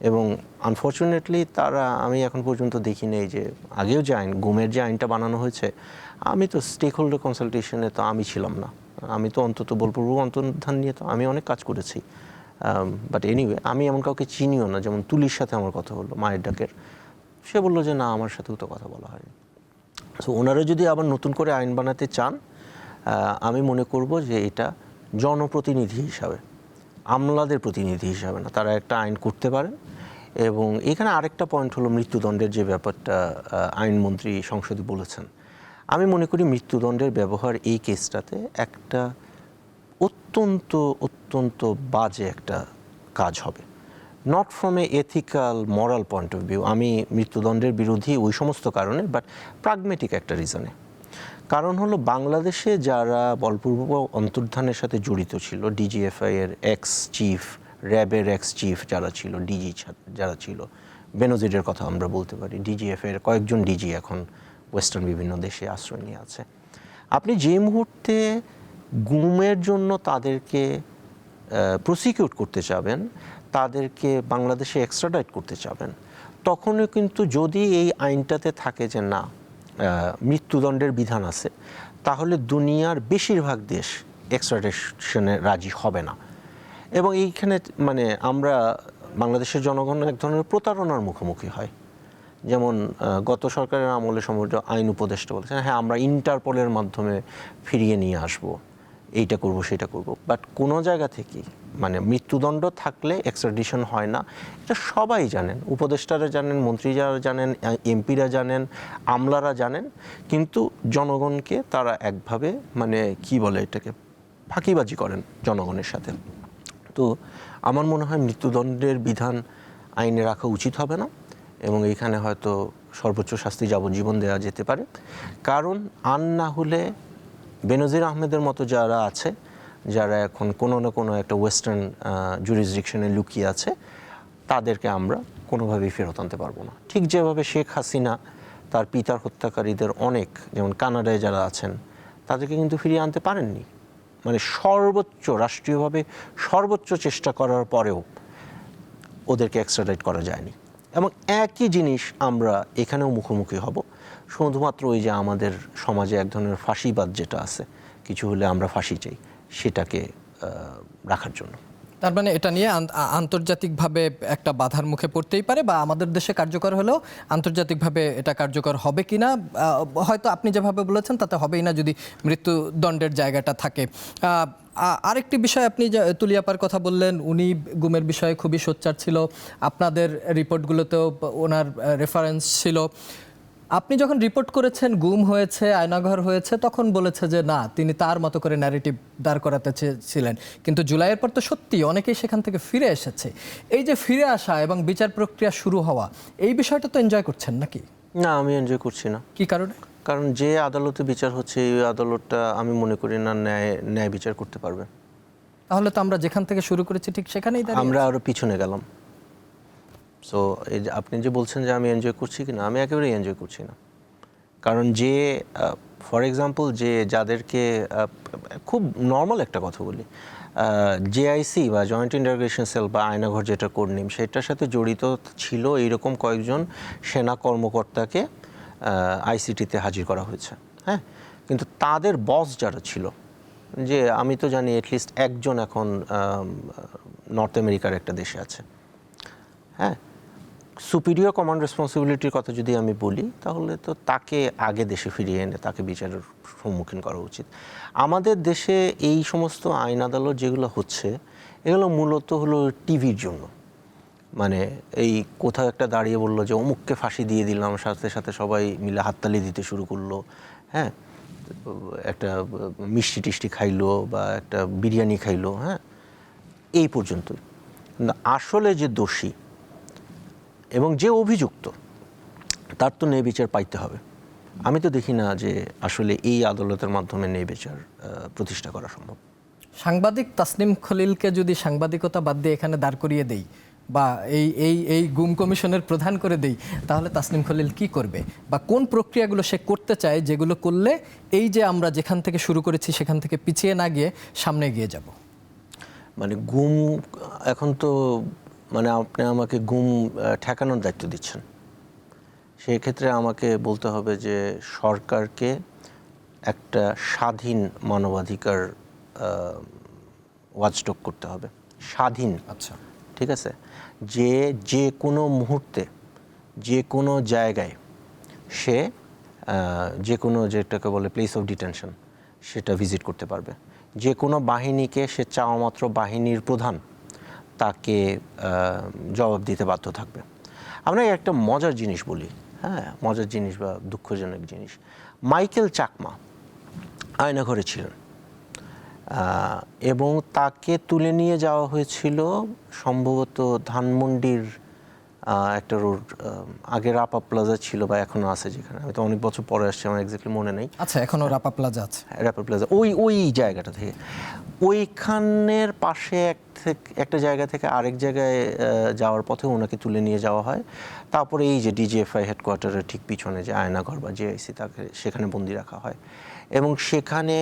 এবং আনফর্চুনেটলি তারা, আমি এখন পর্যন্ত দেখি নেই যে আগেও যে আইন, গুমের যে আইনটা বানানো হয়েছে, আমি তো স্টেক হোল্ডার কনসালটেশনে তো আমি ছিলাম না, আমি তো অন্তত বলপূর্বক অন্তর্ধান নিয়ে তো আমি অনেক কাজ করেছি, বাট এনিওয়ে আমি এমন কাউকে চিনিও না। যেমন তুলির সাথে আমার কথা হলো মায়ের ডাকের, সে বললো যে না, আমার সাথেও তো কথা বলা হয়নি। সো ওনারা যদি আবার নতুন করে আইন বানাতে চান, আমি মনে করব যে এটা জনপ্রতিনিধি হিসাবে, আমলাদের প্রতিনিধি হিসাবে না, তারা একটা আইন করতে পারেন। এবং এখানে আরেকটা পয়েন্ট হলো মৃত্যুদণ্ডের যে ব্যাপারটা আইনমন্ত্রী সংসদে বলেছেন। আমি মনে করি মৃত্যুদণ্ডের ব্যবহার এই কেসটাতে একটা অত্যন্ত বাজে একটা কাজ হবে, not from a ethical moral point of view. আমি মৃত্যুদণ্ডের বিরোধী ওই সমস্ত কারণে, বাট প্রাগমেটিক একটা রিজনে। কারণ হলো বাংলাদেশে যারা বলপূর্বক অন্তর্ধানের সাথে জড়িত ছিল, ডিজিএফআই এর এক্স চিফ, র্যাবের এক্স চিফ যারা ছিল, ডিজি যারা ছিল, বেনজিরের কথা আমরা বলতে পারি, ডিজিএফআই এর কয়েকজন ডিজি এখন ওয়েস্টার্ন বিভিন্ন দেশে আশ্রয় নিয়ে আছে। আপনি যে মুহূর্তে গুমের জন্য তাদেরকে প্রসিকিউট করতে চাবেন, তাদেরকে বাংলাদেশে এক্সট্রাডাইট করতে চাবেন, তখনও কিন্তু যদি এই আইনটাতে থাকে যে না মৃত্যুদণ্ডের বিধান আছে, তাহলে দুনিয়ার বেশিরভাগ দেশ এক্সট্রাডিশনে রাজি হবে না। এবং এইখানে মানে আমরা বাংলাদেশের জনগণ এক ধরনের প্রতারণার মুখোমুখি হয়। যেমন গত সরকারের আমলে সম্ভবত আইন উপদেষ্টা বলেছেন হ্যাঁ আমরা ইন্টারপোলের মাধ্যমে ফিরিয়ে নিয়ে আসব, এইটা করব সেটা করব, বাট কোনো জায়গা থেকে মানে মৃত্যুদণ্ড থাকলে এক্সট্রাডিশন হয় না, এটা সবাই জানেন, উপদেষ্টারা জানেন, মন্ত্রীরা জানেন, এমপিরা জানেন, আমলারা জানেন, কিন্তু জনগণকে তারা একভাবে মানে কি বলে এটাকে ফাঁকিবাজি করেন জনগণের সাথে। তো আমার মনে হয় মৃত্যুদণ্ডের বিধান আইনে রাখা উচিত হবে না এবং এইখানে হয়তো সর্বোচ্চ শাস্তি যাবজ্জীবন দেওয়া যেতে পারে। কারণ আর না হলে বেনজির আহমেদের মতো যারা আছে, যারা এখন কোনো না কোনো একটা ওয়েস্টার্ন জুরিসডিকশনে লুকিয়ে আছে, তাদেরকে আমরা কোনোভাবেই ফেরত আনতে পারবো না। ঠিক যেভাবে শেখ হাসিনা তার পিতার হত্যাকারীদের অনেক, যেমন কানাডায় যারা আছেন, তাদেরকে কিন্তু ফিরিয়ে আনতে পারেননি। মানে সর্বোচ্চ রাষ্ট্রীয়ভাবে সর্বোচ্চ চেষ্টা করার পরেও ওদেরকে এক্সট্রাডাইট করা যায়নি। এবং একই জিনিস আমরা এখানেও মুখোমুখি হব, শুধুমাত্র ওই যে আমাদের সমাজে এক ধরনের ফাঁসিবাদ যেটা আছে, কিছু হলে আমরা ফাঁসি চাই, সেটাকে রাখার জন্য।
তার মানে এটা নিয়ে আন্তর্জাতিকভাবে একটা বাধার মুখে পড়তেই পারে, বা আমাদের দেশে কার্যকর হলেও আন্তর্জাতিকভাবে এটা কার্যকর হবে কিনা হয়তো আপনি যেভাবে বলেছেন তাতে হবেই না যদি মৃত্যুদণ্ডের জায়গাটা থাকে। আরেকটি বিষয়, আপনি তুলিয়াপার কথা বললেন, উনি গুমের বিষয়ে খুবই সোচ্চার ছিল, আপনাদের রিপোর্টগুলোতেও ওনার রেফারেন্স ছিল। আপনি যখন রিপোর্ট করেছেন গুম হয়েছে, আয়নাঘর হয়েছে, তখন বলেছে যে না, তিনি তার মতো করে ন্যারেটিভ দাঁড় করাতে চেয়েছিলেন। কিন্তু জুলাইয়ের পর তো সত্যি অনেকেই সেখান থেকে ফিরে এসেছে। এই যে ফিরে আসা এবং বিচার প্রক্রিয়া শুরু হওয়া, এই বিষয়টা তো এনজয় করছেন নাকি?
না, আমি এনজয় করছি না।
কি কারণে?
কারণ যে আদালতে বিচার হচ্ছে, এই আদালতটা আমি মনে করি না ন্যায় বিচার করতে পারবে।
তাহলে তো আমরা যেখান থেকে শুরু করেছি ঠিক সেখানেই
আমরা আরো পিছনে গেলাম। সো এই যে আপনি যে বলছেন যে আমি এনজয় করছি কিনা, আমি একেবারেই এনজয় করছি না। কারণ যে ফর এক্সাম্পল যে যাদেরকে খুব নর্মাল একটা কথা বলি, জেআইসি বা জয়েন্ট ইন্টারগ্রেশন সেল বা আয়নাঘর যেটা কোড নেম, সেটার সাথে জড়িত ছিল এইরকম কয়েকজন সেনা কর্মকর্তাকে আইসিটিতে হাজির করা হয়েছে। হ্যাঁ, কিন্তু তাদের বস যারা ছিল, যে আমি তো জানি অ্যাটলিস্ট একজন এখন নর্থ আমেরিকার একটা দেশে আছে। হ্যাঁ, সুপিরিয়র কমান্ড রেসপন্সিবিলিটির কথা যদি আমি বলি, তাহলে তো তাকে আগে দেশে ফিরিয়ে এনে তাকে বিচারের সম্মুখীন করা উচিত। আমাদের দেশে এই সমস্ত আইন আদালত যেগুলো হচ্ছে, এগুলো মূলত হলো টিভির জন্য। মানে এই কোথাও একটা দাঁড়িয়ে বললো যে অমুককে ফাঁসি দিয়ে দিলাম, সাথে সাথে সবাই মিলে হাততালি দিতে শুরু করলো। হ্যাঁ, একটা মিষ্টি টিষ্টি খাইলো বা একটা বিরিয়ানি খাইলো, হ্যাঁ, এই পর্যন্তই। আসলে যে দোষী এবং যে অভিযুক্ত, তার তো ন্যায় বিচার পাইতে হবে। আমি তো দেখি না যে আসলে এই আদালতের মাধ্যমে ন্যায় বিচার প্রতিষ্ঠা করা সম্ভব।
সাংবাদিক তাসনিম খলিলকে যদি সাংবাদিকতা বাদ দিয়ে এখানে দাঁড় করিয়ে দেই, বা এই গুম কমিশনের প্রধান করে দেই, তাহলে তাসনিম খলিল কি করবে, বা কোন প্রক্রিয়াগুলো সে করতে চায়, যেগুলো করলে এই যে আমরা যেখান থেকে শুরু করেছি সেখান থেকে পিছিয়ে না গিয়ে সামনে এগিয়ে যাব?
মানে গুম, এখন তো মানে আপনি আমাকে গুম ঠেকানোর দায়িত্ব দিচ্ছেন। সেই ক্ষেত্রে আমাকে বলতে হবে যে সরকারকে একটা স্বাধীন মানবাধিকার ওয়াচডগ করতে হবে, স্বাধীন।
আচ্ছা,
ঠিক আছে, যে কোনো মুহূর্তে যে কোনো জায়গায় সে যে কোনো, যেটাকে বলে প্লেস অফ ডিটেনশন, সেটা ভিজিট করতে পারবে। যে কোনো বাহিনীকে সে চাওয়া মাত্র বাহিনীর প্রধান তাকে জবাব দিতে বাধ্য থাকবে। আমরা একটা মজার জিনিস বলি, হ্যাঁ, মজার জিনিস বা দুঃখজনক জিনিস। মাইকেল চাকমা আয়নাঘরে ছিলেন এবং তাকে তুলে নিয়ে যাওয়া হয়েছিল সম্ভবত ধানমন্ডির একটা রোড, আগে রাপা প্লাজা ছিল বা এখনো আছে, যেখানে আমি তো অনেক বছর পরে আসছি, আমার এক্স্যাক্টলি মনে নেই।
আচ্ছা, এখনো রাপা প্লাজা আছে।
রাপা প্লাজা, ওই জায়গাটা থেকে, ওইখানের পাশে একটা জায়গা থেকে আরেক জায়গায় যাওয়ার পথে ওনাকে তুলে নিয়ে যাওয়া হয়। তারপরে এই যে ডিজিএফআই হেডকোয়ার্টারের ঠিক পিছনে যে আয়নাঘর বা জেআইসি, তাকে সেখানে বন্দি রাখা হয়। এবং সেখানে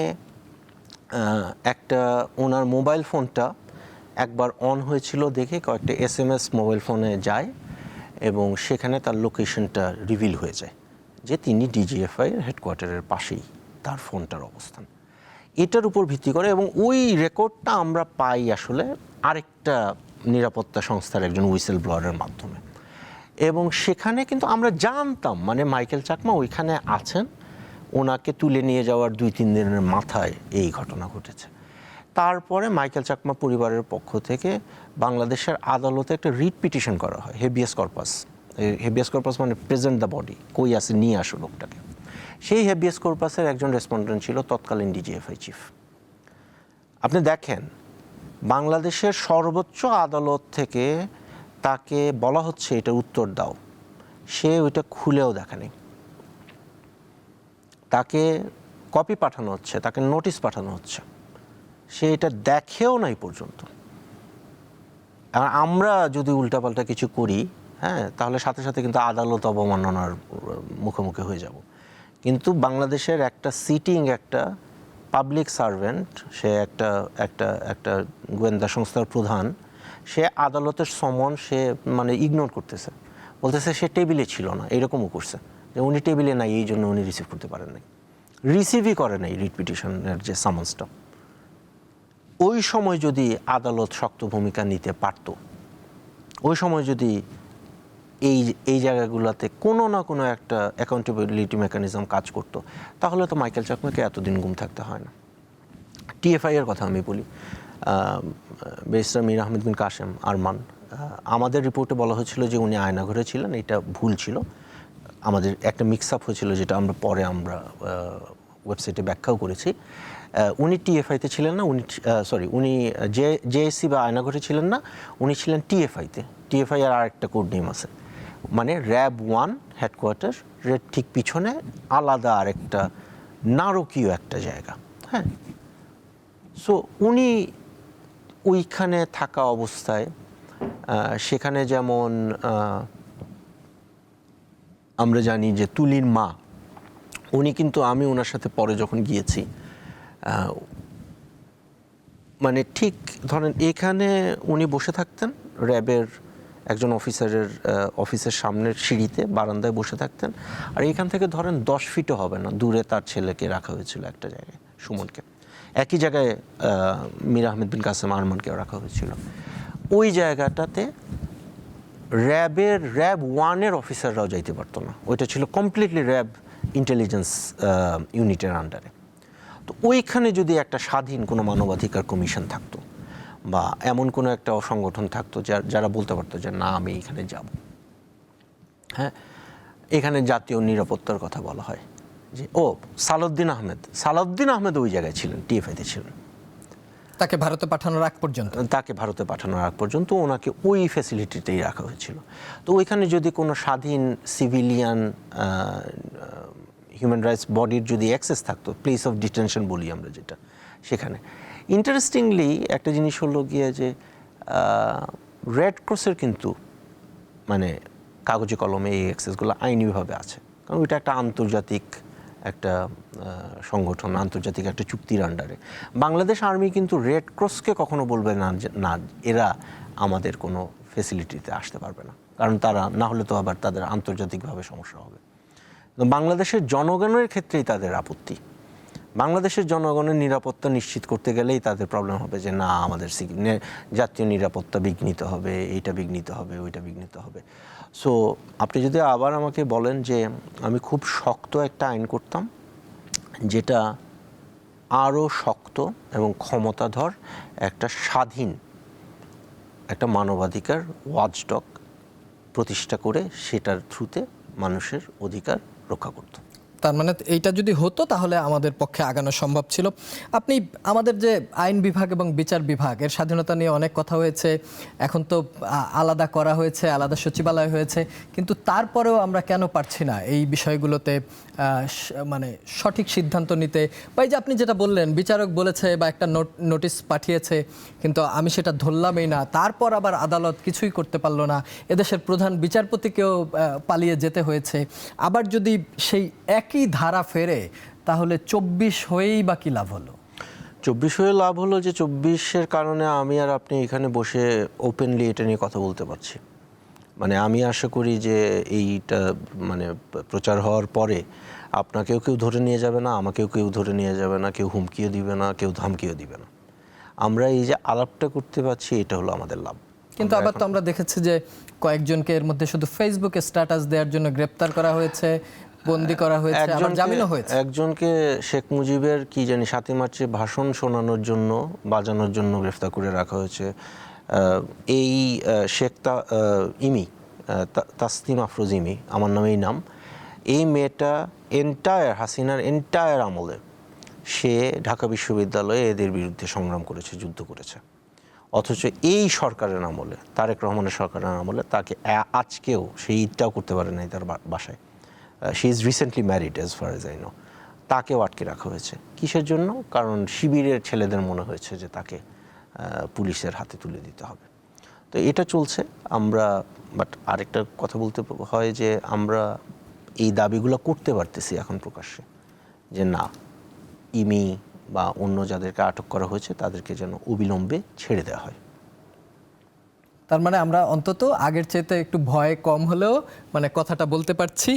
একটা ওনার মোবাইল ফোনটা একবার অন হয়েছিল দেখে কয়েকটা SMS মোবাইল ফোনে যায় এবং সেখানে তার লোকেশনটা রিভিল হয়ে যায় যে তিনি ডিজিএফআই হেডকোয়ার্টারের পাশেই তার ফোনটার অবস্থান। এটার উপর ভিত্তি করে, এবং ওই রেকর্ডটা আমরা পাই আসলে আরেকটা নিরাপত্তা সংস্থার একজন হুইসেল ব্লোয়ারের মাধ্যমে। এবং সেখানে কিন্তু আমরা জানতাম, মানে মাইকেল চাকমা ওইখানে আছেন, ওনাকে তুলে নিয়ে যাওয়ার 2-3 দিনের মাথায় এই ঘটনা ঘটেছে। তারপরে মাইকেল চাকমা পরিবারের পক্ষ থেকে বাংলাদেশের আদালতে একটা রিট পিটিশন করা হয়, হেবিয়াস কর্পাস। হেবিয়াস কর্পাস মানে প্রেজেন্ট দ্য বডি, কই আছে নিয়ে আসো লোকটাকে। সেই হেবিয়াস কর্পাসের একজন রেসপন্ডেন্ট ছিল তৎকালীন ডিজিএফআই চিফ। আপনি দেখেন, বাংলাদেশের সর্বোচ্চ আদালত থেকে তাকে বলা হচ্ছে এটা উত্তর দাও, সে ওইটা খুলেও দেখেনি। তাকে কপি পাঠানো হচ্ছে, তাকে নোটিশ পাঠানো হচ্ছে, সে এটা দেখেও নাই পর্যন্ত। আর আমরা যদি উল্টাপাল্টা কিছু করি, হ্যাঁ, তাহলে সাথে সাথে কিন্তু আদালত অবমাননার মুখোমুখি হয়ে যাব। কিন্তু বাংলাদেশের একটা সিটিং একটা পাবলিক সার্ভেন্ট, সে একটা গোয়েন্দা সংস্থার প্রধান, সে আদালতের সমন সে মানে ইগনোর করতেছে, বলতেছে সে টেবিলে ছিল না, এরকমও করছে যে উনি টেবিলে নাই এই জন্য উনি রিসিভ করতে পারেন নাই, রিসিভই করে নাই রিট পিটিশনের যে সামান্সটা। ওই সময় যদি আদালত শক্ত ভূমিকা নিতে পারত, ওই সময় যদি এই জায়গাগুলোতে কোনো না কোনো একটা অ্যাকাউন্টেবিলিটি মেকানিজম কাজ করতো, তাহলে তো মাইকেল চাকমাকে এতদিন গুম থাকতে হয় না। টিএফআই এর কথা আমি বলি, ব্যারিস্টার মীর আহমেদ বিন কাসেম আরমান, আমাদের রিপোর্টে বলা হয়েছিল যে উনি আয়নাঘরে ছিলেন, এটা ভুল ছিল। আমাদের একটা মিক্স আপ হয়েছিল, যেটা আমরা পরে ওয়েবসাইটে ব্যাখ্যাও করেছি। উনি টিএফআইতে ছিলেন না, উনি জেএসসি বা আয়নাঘরে ছিলেন না, উনি ছিলেন টিএফআইতে। টিএফআই আর আরেকটা কোড নেম আছে, মানে র্যাব 1 হেডকোয়ার্টার এর ঠিক পিছনে আলাদা আরেকটা নারকীয় একটা জায়গা। হ্যাঁ, সো উনি ওইখানে থাকা অবস্থায় সেখানে যেমন আমরা জানি যে তুলির মা, উনি কিন্তু, আমি ওনার সাথে পরে যখন গিয়েছি, মানে ঠিক ধরেন এখানে উনি বসে থাকতেন, র্যাবের একজন অফিসের সামনের সিঁড়িতে বারান্দায় বসে থাকতেন, আর এখান থেকে ধরেন 10 ফিটও হবে না দূরে তার ছেলেকে রাখা হয়েছিল একটা জায়গায়, সুমনকে। একই জায়গায় মীর আহমেদ বিন কাসেম আরমানকেও রাখা হয়েছিল। ওই জায়গাটাতে র্যাব 1-এর অফিসাররাও যাইতে পারতো না, ওইটা ছিল কমপ্লিটলি র্যাব ইন্টেলিজেন্স ইউনিটের আন্ডারে। তো ওইখানে যদি একটা স্বাধীন কোনো মানবাধিকার কমিশন থাকতো, বা এমন কোনো একটা সংগঠন থাকতো যারা বলতে পারতো যে না আমি এখানে যাব। হ্যাঁ, এখানে জাতীয় নিরাপত্তার কথা বলা হয় যে সালাউদ্দিন আহমেদ ওই জায়গায় ছিলেন, টিএফআইতে ছিলেন।
তাকে ভারতে পাঠানোর আগ পর্যন্ত
ওনাকে ওই ফ্যাসিলিটিতেই রাখা হয়েছিল। তো ওইখানে যদি কোনো স্বাধীন সিভিলিয়ান হিউম্যান রাইটস বডির যদি অ্যাক্সেস থাকতো, প্লেস অফ ডিটেনশন বলি আমরা যেটা, সেখানে ইন্টারেস্টিংলি একটা জিনিস হলো গিয়ে যে রেড ক্রসের কিন্তু মানে কাগজে কলমে এই অ্যাক্সেসগুলো আইনিভাবে আছে, কারণ ওইটা একটা আন্তর্জাতিক একটা সংগঠন, আন্তর্জাতিক একটা চুক্তির আন্ডারে। বাংলাদেশ আর্মি কিন্তু রেড ক্রসকে কখনো বলবে না যে না এরা আমাদের কোনো ফেসিলিটিতে আসতে পারবে না, কারণ তারা না হলে তো আবার তাদের আন্তর্জাতিকভাবে সমস্যা হবে। বাংলাদেশের জনগণের ক্ষেত্রেই তাদের আপত্তি, বাংলাদেশের জনগণের নিরাপত্তা নিশ্চিত করতে গেলেই তাদের প্রবলেম হবে যে না আমাদের জাতীয় নিরাপত্তা বিঘ্নিত হবে, এইটা বিঘ্নিত হবে, ওইটা বিঘ্নিত হবে। সো আপনি যদি আবার আমাকে বলেন যে আমি খুব শক্ত একটা আইন করতাম, যেটা আরও শক্ত এবং ক্ষমতাধর একটা স্বাধীন একটা মানবাধিকার ওয়াচডগ প্রতিষ্ঠা করে সেটার থ্রুতে মানুষের অধিকার রক্ষা করত।
তার মানে এইটা যদি হতো তাহলে আমাদের পক্ষে আগানো সম্ভব ছিল। আপনি আমাদের যে আইন বিভাগ এবং বিচার বিভাগ এর স্বাধীনতা নিয়ে অনেক কথা হয়েছে, এখন তো আলাদা করা হয়েছে, আলাদা সচিবালয় হয়েছে, কিন্তু তারপরেও আমরা কেন পারছি না এই বিষয়গুলোতে মানে সঠিক সিদ্ধান্ত নিতে? বা এই যে আপনি যেটা বললেন, বিচারক বলেছে বা একটা নোটিশ পাঠিয়েছে, কিন্তু আমি সেটা ধরলামই না, তারপর আবার আদালত কিছুই করতে পারলো না, এদেশের প্রধান বিচারপতিকেও পালিয়ে যেতে হয়েছে। আবার যদি সেই একই ধারা ফেরে তাহলে 24 হয়েই বা কি লাভ হলো?
24 হয়ে লাভ হলো যে 24-এর কারণে আমি আর আপনি এখানে বসে ওপেনলি এটা নিয়ে কথা বলতে পারছি। মানে আমি আশা করি যে এইটা মানে প্রচার হওয়ার পরে আপনাকেও কেউ ধরে নিয়ে যাবে না, আমাকেও কেউ ধরে নিয়ে যাবে না, কেউ হুমকিও দিবে না, কেউ ধমকিও দিবে না। আমরা এই যে আলাপটা করতে পারছি, এটা হলো আমাদের লাভ।
কিন্তু আবার তো আমরা দেখেছি যে কয়েকজনকে এর মধ্যে শুধু ফেসবুকে স্ট্যাটাস দেওয়ার জন্য গ্রেপ্তার করা হয়েছে, বন্দী করা হয়েছে, আবার জামিনও হয়েছে।
একজনকে শেখ মুজিবের কি জানি 7 মার্চে ভাষণ শোনানোর জন্য, বাজানোর জন্য গ্রেফতার করে রাখা হয়েছে। এই শেখ তাসনিম আফরোজ ইমি, আমার নামেই নাম, এই মেয়েটা হাসিনার এন্টায়ার আমলে সে ঢাকা বিশ্ববিদ্যালয়ে এদের বিরুদ্ধে সংগ্রাম করেছে, যুদ্ধ করেছে। অথচ এই সরকারের আমলে, তারেক রহমানের সরকারের আমলে তাকে আজকেও সেই ঈদটাও করতে পারে নাই তার বাসায়। She is recently married as far age I know. তাকেও আটকে রাখা হয়েছে। কিসের জন্য? কারণ শিবিরের ছেলেদের মনে হয়েছে যে তাকে পুলিশের হাতে তুলে দিতে হবে। তো এটা চলছে। আমরা বাট আরেকটা কথা বলতে হয় যে আমরা এই দাবিগুলো করতে পারতেছি এখন প্রকাশ্যে, যে না ইমি বা অন্য যাদেরকে আটক করা হয়েছে তাদেরকে যেন অবিলম্বে ছেড়ে দেওয়া হয়।
তার মানে আমরা অন্তত আগের চাইতে একটু ভয় কম হলেও মানে কথাটা বলতে পারছি।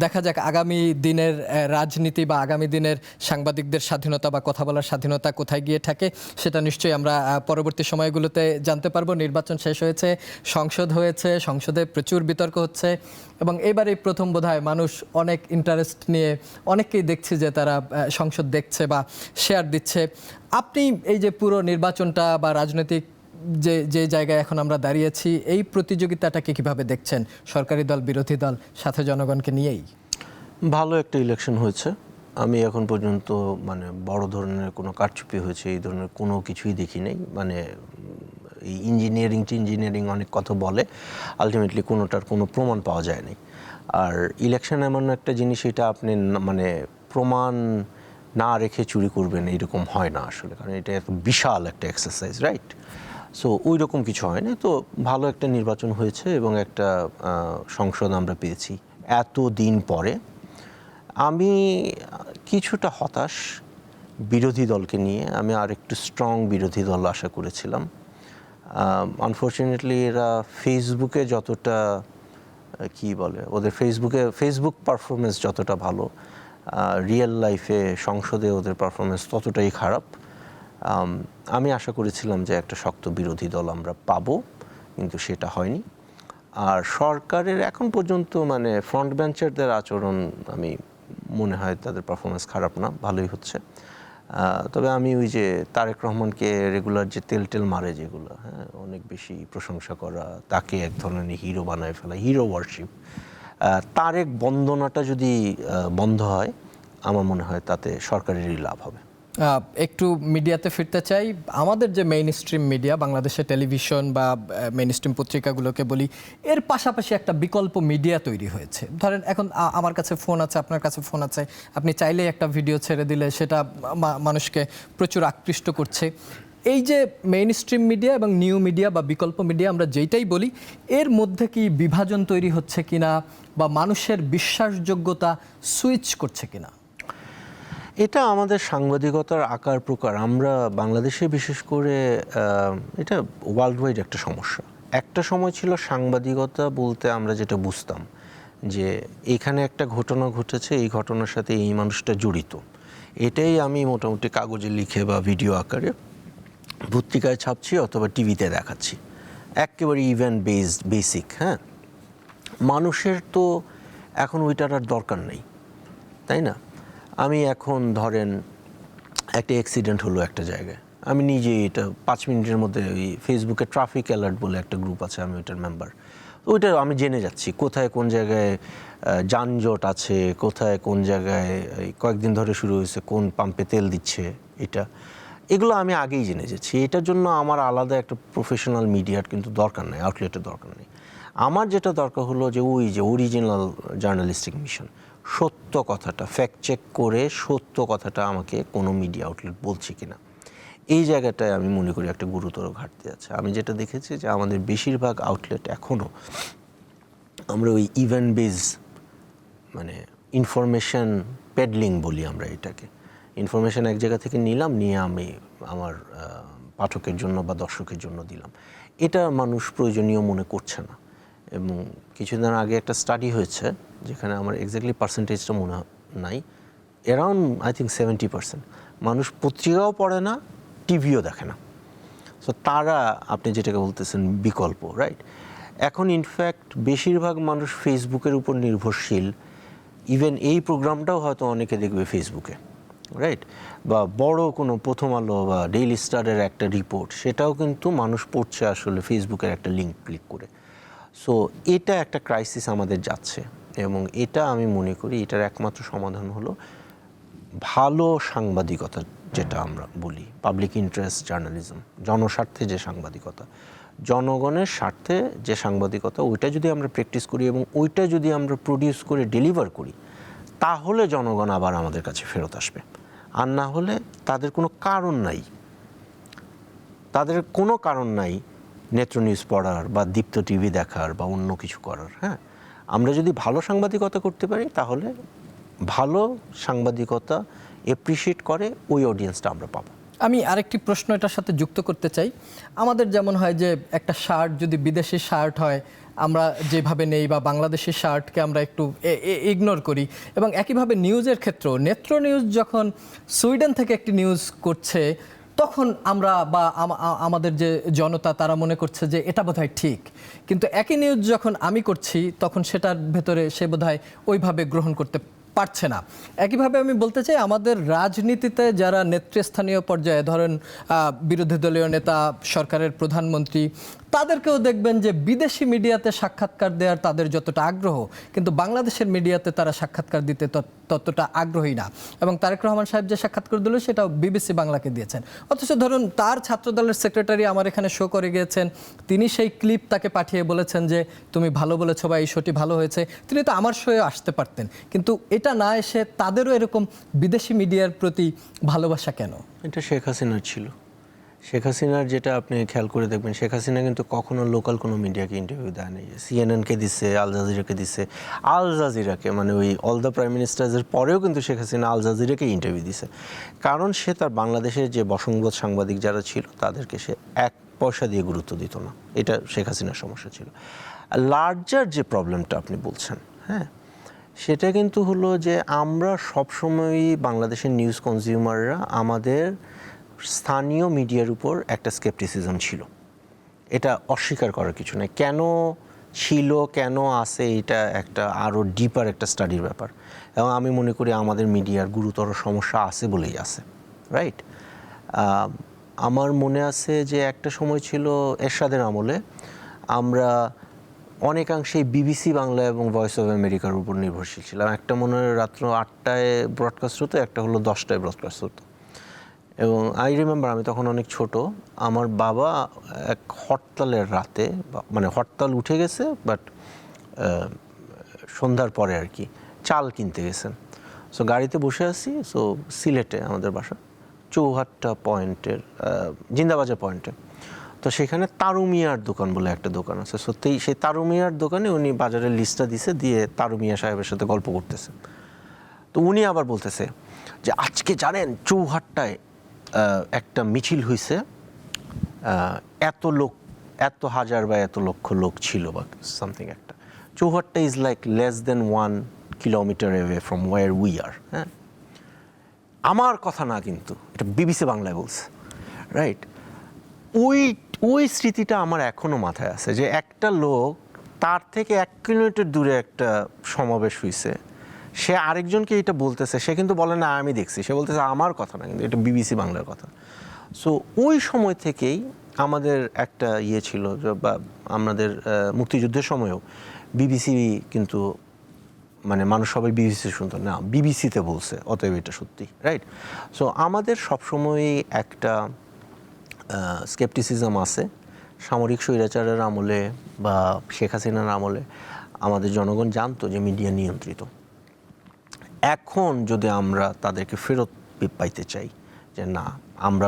দেখা যাক আগামী দিনের রাজনীতি বা আগামী দিনের সাংবাদিকদের স্বাধীনতা বা কথা বলার স্বাধীনতা কোথায় গিয়ে থাকে সেটা নিশ্চয়ই আমরা পরবর্তী সময়গুলোতে জানতে পারবো। নির্বাচন শেষ হয়েছে, সংসদ হয়েছে, সংসদে প্রচুর বিতর্ক হচ্ছে এবং এবারেই প্রথম বোধহয় মানুষ অনেক ইন্টারেস্ট নিয়ে অনেককেই দেখছি যে তারা সংসদ দেখছে বা শেয়ার দিচ্ছে। আপনি এই যে পুরো নির্বাচনটা বা রাজনৈতিক যে জায়গায় এখন আমরা দাঁড়িয়েছি, এই প্রতিযোগিতাটাকে কিভাবে দেখছেন, সরকারি দল বিরোধী দল সাথে জনগণকে নিয়েই?
ভালো একটা ইলেকশন হয়েছে। আমি এখন পর্যন্ত মানে বড় ধরনের কোনো কারচুপি হয়েছে এই ধরনের কোনো কিছুই দেখি নাই। মানে এই ইঞ্জিনিয়ারিং অনেক কথা বলে, আলটিমেটলি কোনোটার কোনো প্রমাণ পাওয়া যায়নি। আর ইলেকশন এমন একটা জিনিস, এটা আপনি মানে প্রমাণ না রেখে চুরি করবেন এরকম হয় না আসলে, কারণ এটা একটা বিশাল একটা এক্সারসাইজ, রাইট? সো ওই রকম কিছু হয়নি। তো ভালো একটা নির্বাচন হয়েছে এবং একটা সংসদ আমরা পেয়েছি এত দিন পরে। আমি কিছুটা হতাশ বিরোধী দলকে নিয়ে। আমি আর একটু স্ট্রং বিরোধী দল আশা করেছিলাম। আনফর্চুনেটলি এরা ফেসবুকে যতটা কি বলে, ওদের ফেসবুক পারফরমেন্স যতটা ভালো, রিয়েল লাইফে সংসদে ওদের পারফরমেন্স ততটাই খারাপ। আমি আশা করেছিলাম যে একটা শক্ত বিরোধী দল আমরা পাবো, কিন্তু সেটা হয়নি। আর সরকারের এখন পর্যন্ত মানে ফ্রন্ট বেঞ্চারদের আচরণ আমি মনে হয় তাদের পারফরমেন্স খারাপ না, ভালোই হচ্ছে। তবে আমি ওই যে তারেক রহমানকে রেগুলার যে তেল মারে যেগুলো, হ্যাঁ, অনেক বেশি প্রশংসা করা, তাকে এক ধরনের হিরো বানায় ফেলা, হিরো ওয়ার্শিপ, তারেক বন্দনাটা যদি বন্ধ হয় আমার মনে হয় তাতে সরকারেরই লাভ হবে।
একটু মিডিয়াতে ফিরতে চাই। আমাদের যে মেইন স্ট্রিম মিডিয়া, বাংলাদেশের টেলিভিশন বা মেইন স্ট্রিম পত্রিকাগুলোকে বলি, এর পাশাপাশি একটা বিকল্প মিডিয়া তৈরি হয়েছে। ধরেন এখন আমার কাছে ফোন আছে, আপনার কাছে ফোন আছে, আপনি চাইলেই একটা ভিডিও ছেড়ে দিলে সেটা মানুষকে প্রচুর আকৃষ্ট করছে। এই যে মেইন স্ট্রিম মিডিয়া এবং নিউ মিডিয়া বা বিকল্প মিডিয়া আমরা যেইটাই বলি, এর মধ্যে কি বিভাজন তৈরি হচ্ছে কিনা বা মানুষের বিশ্বাসযোগ্যতা সুইচ করছে কিনা?
এটা আমাদের সাংবাদিকতার আকার প্রকার, আমরা বাংলাদেশে বিশেষ করে এটা ওয়ার্ল্ড ওয়াইড একটা সমস্যা। একটা সময় ছিল সাংবাদিকতা বলতে আমরা যেটা বুঝতাম যে এখানে একটা ঘটনা ঘটেছে, এই ঘটনার সাথে এই মানুষটা জড়িত, এটাই আমি মোটামুটি কাগজে লিখে বা ভিডিও আকারে পত্রিকায় ছাপছি অথবা টিভিতে দেখাচ্ছি, একেবারে ইভেন্ট বেসিক। হ্যাঁ, মানুষের তো এখন ওইটার আর দরকার নেই, তাই না? আমি এখন ধরেন একটা অ্যাক্সিডেন্ট হলো একটা জায়গায়, আমি নিজে এটা 5 মিনিটের মধ্যে ওই ফেসবুকে ট্রাফিক অ্যালার্ট বলে একটা গ্রুপ আছে, আমি ওইটার মেম্বার, ওইটা আমি জেনে যাচ্ছি কোথায় কোন জায়গায় যানজট আছে, কোথায় কোন জায়গায় কয়েকদিন ধরে শুরু হয়েছে, কোন পাম্পে তেল দিচ্ছে, এগুলো আমি আগেই জেনে যাচ্ছি। এটার জন্য আমার আলাদা একটা প্রফেশনাল মিডিয়ার কিন্তু দরকার নেই, আউটলেটের দরকার নেই। আমার যেটা দরকার হলো যে ওই যে অরিজিনাল জার্নালিস্টিক মিশন, সত্য কথাটা ফ্যাক্ট চেক করে সত্য কথাটা আমাকে কোনো মিডিয়া আউটলেট বলছে কিনা, এই জায়গাটায় আমি মনে করি একটা গুরুতর ঘাটতি আছে। আমি যেটা দেখেছি যে আমাদের বেশিরভাগ আউটলেট এখনও আমরা ওই ইভেন্ট বেজ মানে ইনফরমেশন পেডলিং বলি আমরা এটাকে, ইনফরমেশন এক জায়গা থেকে নিলাম, নিয়ে আমি আমার পাঠকের জন্য বা দর্শকের জন্য দিলাম, এটা মানুষ প্রয়োজনীয় মনে করছে না। এবং কিছুদিন আগে একটা স্টাডি হয়েছে যেখানে আমার এক্স্যাক্টলি পার্সেন্টেজটা মনে নাই, অ্যারাউন্ড আই থিঙ্ক 70% মানুষ পত্রিকাও পড়ে না, টিভিও দেখে না। সো তারা, আপনি যেটাকে বলতেছেন বিকল্প, রাইট? এখন ইনফ্যাক্ট বেশিরভাগ মানুষ ফেসবুকের উপর নির্ভরশীল। ইভেন এই প্রোগ্রামটাও হয়তো অনেকে দেখবে ফেসবুকে, রাইট? বা বড় কোনো প্রথম আলো বা ডেইলি স্টারের একটা রিপোর্ট, সেটাও কিন্তু মানুষ পড়ছে আসলে ফেসবুকের একটা লিঙ্ক ক্লিক করে। সো এটা একটা ক্রাইসিস আমাদের যাচ্ছে, এবং এটা আমি মনে করি এটার একমাত্র সমাধান হলো ভালো সাংবাদিকতা, যেটা আমরা বলি পাবলিক ইন্টারেস্ট জার্নালিজম, জনস্বার্থে যে সাংবাদিকতা, জনগণের স্বার্থে যে সাংবাদিকতা, ওইটা যদি আমরা প্র্যাকটিস করি এবং ওইটা যদি আমরা প্রডিউস করে ডেলিভার করি, তাহলে জনগণ আবার আমাদের কাছে ফেরত আসবে। আর না হলে তাদের কোনো কারণ নাই নেত্র নিউজ পড়ার বা দীপ্ত টিভি দেখার বা অন্য কিছু করার। হ্যাঁ, আমরা যদি ভালো সাংবাদিকতা করতে পারি তাহলে ভালো সাংবাদিকতা এপ্রিশিয়েট করে ওই অডিয়েন্সটা আমরা পাবো।
আমি আরেকটি প্রশ্ন এটার সাথে যুক্ত করতে চাই। আমাদের যেমন হয় যে একটা শার্ট যদি বিদেশি শার্ট হয় আমরা যেভাবে নেই, বা বাংলাদেশি শার্টকে আমরা একটু ইগনোর করি, এবং একইভাবে নিউজের ক্ষেত্রেও নেত্র নিউজ যখন সুইডেন থেকে একটি নিউজ করছে তখন আমরা বা আমাদের যে জনতা তারা মনে করছে যে এটা বোধহয় ঠিক, কিন্তু একই নিউজ যখন আমি করছি তখন সেটার ভেতরে সে বোধহয় ওইভাবে গ্রহণ করতে পারছে না। একইভাবে আমি বলতে চাই আমাদের রাজনীতিতে যারা নেতৃস্থানীয় পর্যায়ে, ধরেন বিরোধী দলীয় নেতা, সরকারের প্রধানমন্ত্রী, তাদেরকেও দেখবেন যে বিদেশি মিডিয়াতে সাক্ষাৎকার দেওয়ার তাদের যতটা আগ্রহ, কিন্তু বাংলাদেশের মিডিয়াতে তারা সাক্ষাৎকার দিতে ততটা আগ্রহী না। এবং তারেক রহমান সাহেব যে সাক্ষাৎকার দিল সেটাও বিবিসি বাংলাকে দিয়েছেন। অথচ ধরুন তার ছাত্রদলের সেক্রেটারি আমার এখানে শো করে গিয়েছেন, তিনি সেই ক্লিপ তাকে পাঠিয়ে বলেছেন যে তুমি ভালো বলেছো বা এই শোটি ভালো হয়েছে। তিনি তো আমার শোয়ে আসতে পারতেন, কিন্তু এটা না এসে তাদেরও এরকম বিদেশি মিডিয়ার প্রতি ভালোবাসা কেন?
এটা শেখ হাসিনার ছিল। শেখ হাসিনার যেটা আপনি খেয়াল করে দেখবেন, শেখ হাসিনা কিন্তু কখনো লোকাল কোনো মিডিয়াকে ইন্টারভিউ দেয় নাই। সিএনএনকে দিচ্ছে, আল জাজিরাকে দিচ্ছে। আল জাজিরাকে মানে ওই অল দ্য প্রাইম মিনিস্টার্সের পরেও কিন্তু শেখ হাসিনা আল জাজিরাকে ইন্টারভিউ দিচ্ছে, কারণ সে তার বাংলাদেশের যে বসংবাদ সাংবাদিক যারা ছিল তাদেরকে সে এক পয়সা দিয়ে গুরুত্ব দিত না। এটা শেখ হাসিনার সমস্যা ছিল। লার্জার যে প্রবলেমটা আপনি বলছেন, হ্যাঁ, সেটা কিন্তু হলো যে আমরা সবসময়ই বাংলাদেশের নিউজ কনজিউমাররা আমাদের স্থানীয় মিডিয়ার উপর একটা স্কেপটিসিজম ছিল। এটা অস্বীকার করার কিছু নেই। কেন ছিল, কেন আছে, এটা একটা আরও ডিপার একটা স্টাডির ব্যাপার। এবং আমি মনে করি আমাদের মিডিয়ার গুরুতর সমস্যা আছে বলেই আছে, রাইট? আমার মনে আছে যে একটা সময় ছিল এরশাদের আমলে আমরা অনেকাংশেই বিবিসি বাংলা এবং ভয়েস অফ আমেরিকার উপর নির্ভরশীল ছিলাম। একটা মনে হয় রাত্র 8টায় ব্রডকাস্ট হতো, একটা হলো 10টায় ব্রডকাস্ট হতো। এবং আই রিমেম্বার আমি তখন অনেক ছোট, আমার বাবা এক হরতালের রাতে, মানে হরতাল উঠে গেছে বাট সন্ধ্যার পরে আর কি, চাল কিনতে গেছেন। সো গাড়িতে বসে আছি, সো সিলেটে আমাদের বাসা, চৌহাট্টা পয়েন্টের জিন্দাবাজার পয়েন্টে। তো সেখানে তারুমিয়ার দোকান বলে একটা দোকান আছে। সো সেই তারুমিয়ার দোকানে উনি বাজারের লিস্টটা দিয়ে তারুমিয়া সাহেবের সাথে গল্প করতেছে। তো উনি আবার বলতেছে যে আজকে জানেন চৌহাট্টায় একটা মিছিল হয়েছে, এত লোক, এত হাজার বা এত লক্ষ লোক ছিল বা সামথিং একটা। Chowhatta is like less than 1 kilometre away from war we are. হ্যাঁ, আমার কথা না, কিন্তু এটা বিবিসি বাংলায় বলছে, রাইট? ওই স্মৃতিটা আমার এখনও মাথায় আছে যে একটা লোক, তার থেকে 1 কিলোমিটার দূরে একটা সমাবেশ হয়েছে, সে আরেকজনকে এটা বলতেছে, সে কিন্তু বলে না আমি দেখছি, সে বলতেছে আমার কথা না, কিন্তু এটা বিবিসি বাংলার কথা। সো ওই সময় থেকেই আমাদের একটা ইয়ে ছিল, বা আমাদের মুক্তিযুদ্ধের সময়ও বিবিসি কিন্তু মানে মানুষ সবাই বিবিসি শুনতো না, বিবিসিতে বলছে, অতএব এটা সত্যি, রাইট? সো আমাদের সবসময়ই একটা স্কেপটিসিজম আছে। সামরিক স্বৈরাচারের আমলে বা শেখ হাসিনার আমলে আমাদের জনগণ জানতো যে মিডিয়া নিয়ন্ত্রিত। এখন যদি আমরা তাদেরকে ফেরত পাইতে চাই যে না, আমরা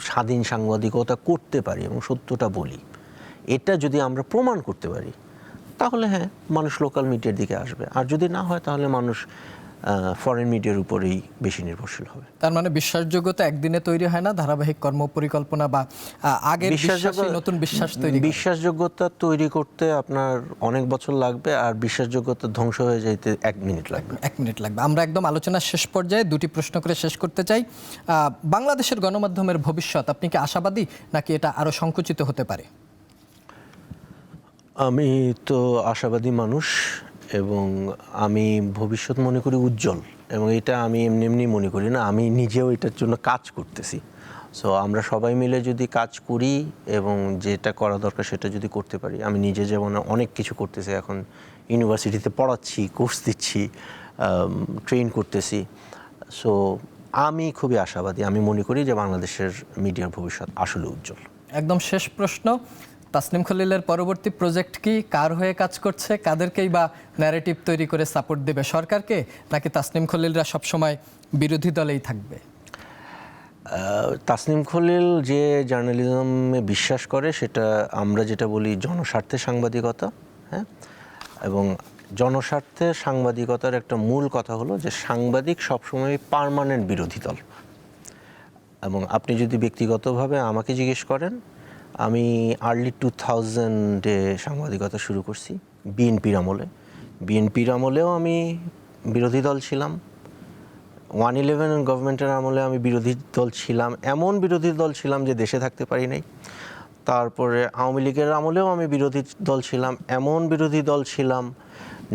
স্বাধীন সাংবাদিকতা করতে পারি এবং সত্যটা বলি, এটা যদি আমরা প্রমাণ করতে পারি, তাহলে হ্যাঁ, মানুষ লোকাল মিডিয়ার দিকে আসবে। আর যদি না হয় তাহলে মানুষ ফরেন মিডিয়ার উপরেই বেশি নির্ভরশীল হবে।
তার মানে বিশ্বাসযোগ্যতা একদিনে তৈরি হয় না, ধারাবাহিক কর্মপরিকল্পনা বা আগের বিশ্বাসে নতুন বিশ্বাস তৈরি।
বিশ্বাসযোগ্যতা তৈরি করতে আপনার অনেক বছর লাগবে, আর বিশ্বাসযোগ্যতা ধ্বংস হয়ে যেতে 1 মিনিট লাগবে।
1 মিনিট লাগবে। আমরা একদম আলোচনার শেষ পর্যায়ে 2টি প্রশ্ন করে শেষ করতে চাই। বাংলাদেশের গণমাধ্যমের ভবিষ্যৎ, আপনি কি আশাবাদী নাকি এটা আরো সংকুচিত হতে পারে?
আমি তো আশাবাদী মানুষ, এবং আমি ভবিষ্যৎ মনে করি উজ্জ্বল, এবং এটা আমি এমনি মনে করি না, আমি নিজেও এটার জন্য কাজ করতেছি। সো আমরা সবাই মিলে যদি কাজ করি এবং যেটা করা দরকার সেটা যদি করতে পারি, আমি নিজে যেমন অনেক কিছু করতেছি, এখন ইউনিভার্সিটিতে পড়াচ্ছি, কোর্স দিচ্ছি, ট্রেন করতেছি। সো আমি খুবই আশাবাদী, আমি মনে করি যে বাংলাদেশের মিডিয়ার ভবিষ্যৎ আসলে উজ্জ্বল।
একদম শেষ প্রশ্ন, তাসনিম খলিলের পরবর্তী প্রজেক্ট কি? কার হয়ে কাজ করছে? কাদেরকেই বা ন্যারেটিভ তৈরি করে সাপোর্ট দেবে? সরকারকে, নাকি তাসনিম খলিলরা সবসময় বিরোধী দলেই থাকবে?
তাসনিম খলিল যে জার্নালিজমে বিশ্বাস করে, সেটা আমরা যেটা বলি জনস্বার্থে সাংবাদিকতা, হ্যাঁ, এবং জনস্বার্থে সাংবাদিকতার একটা মূল কথা হলো যে সাংবাদিক সবসময় পার্মানেন্ট বিরোধী দল। এবং আপনি যদি ব্যক্তিগতভাবে আমাকে জিজ্ঞেস করেন, আমি আর্লি 2000-এ সাংবাদিকতা শুরু করছি বিএনপির আমলে। বিএনপির আমলেও আমি বিরোধী দল ছিলাম, 111 গভর্নমেন্টের আমলে আমি বিরোধী দল ছিলাম, এমন বিরোধী দল ছিলাম যে দেশে থাকতে পারি নাই। তারপরে আওয়ামী লীগের আমলেও আমি বিরোধী দল ছিলাম, এমন বিরোধী দল ছিলাম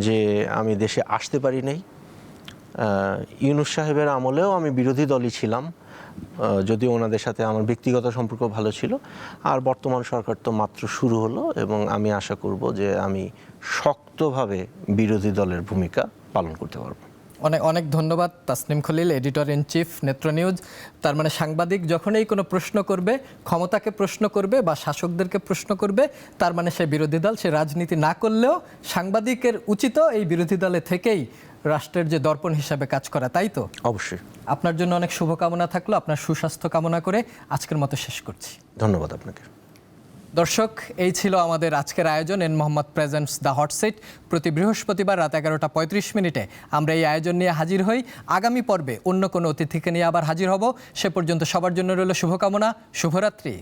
যে আমি দেশে আসতে পারি নাই। ইউনূস সাহেবের আমলেও আমি বিরোধী দলই ছিলাম, যদিও ওনাদের সাথে আমার ব্যক্তিগত সম্পর্ক ভালো ছিল। আর বর্তমান সরকার তো মাত্র শুরু হলো এবং আমি আশা করব যে আমি শক্তভাবে বিরোধী দলের ভূমিকা পালন করতে পারবো।
অনেক অনেক ধন্যবাদ Tasnim Khalil, editor in chief Netra news. তার মানে সাংবাদিক যখনই কোনো প্রশ্ন করবে, ক্ষমতাকে প্রশ্ন করবে বা শাসকদেরকে প্রশ্ন করবে, তার মানে সে বিরোধী দল, সে রাজনীতি না করলেও সাংবাদিকের উচিত এই বিরোধী দলে থেকেই রাষ্ট্রের যে দর্পণ হিসাবে কাজ করা, তাই তো?
অবশ্যই।
আপনার জন্য অনেক শুভকামনা থাকলো, আপনার সুস্বাস্থ্য কামনা করে আজকের মতো শেষ করছি।
ধন্যবাদ আপনাকে।
দর্শক, এই ছিল আমাদের আজকের আয়োজন N Mohammad presents the hot seat. প্রতি বৃহস্পতিবার রাত 11:35 আমরা এই আয়োজন নিয়ে হাজির হই। আগামী পর্বে অন্য কোনো অতিথিকে নিয়ে আবার হাজির হব। সে পর্যন্ত সবার জন্য রইল শুভকামনা। শুভরাত্রি।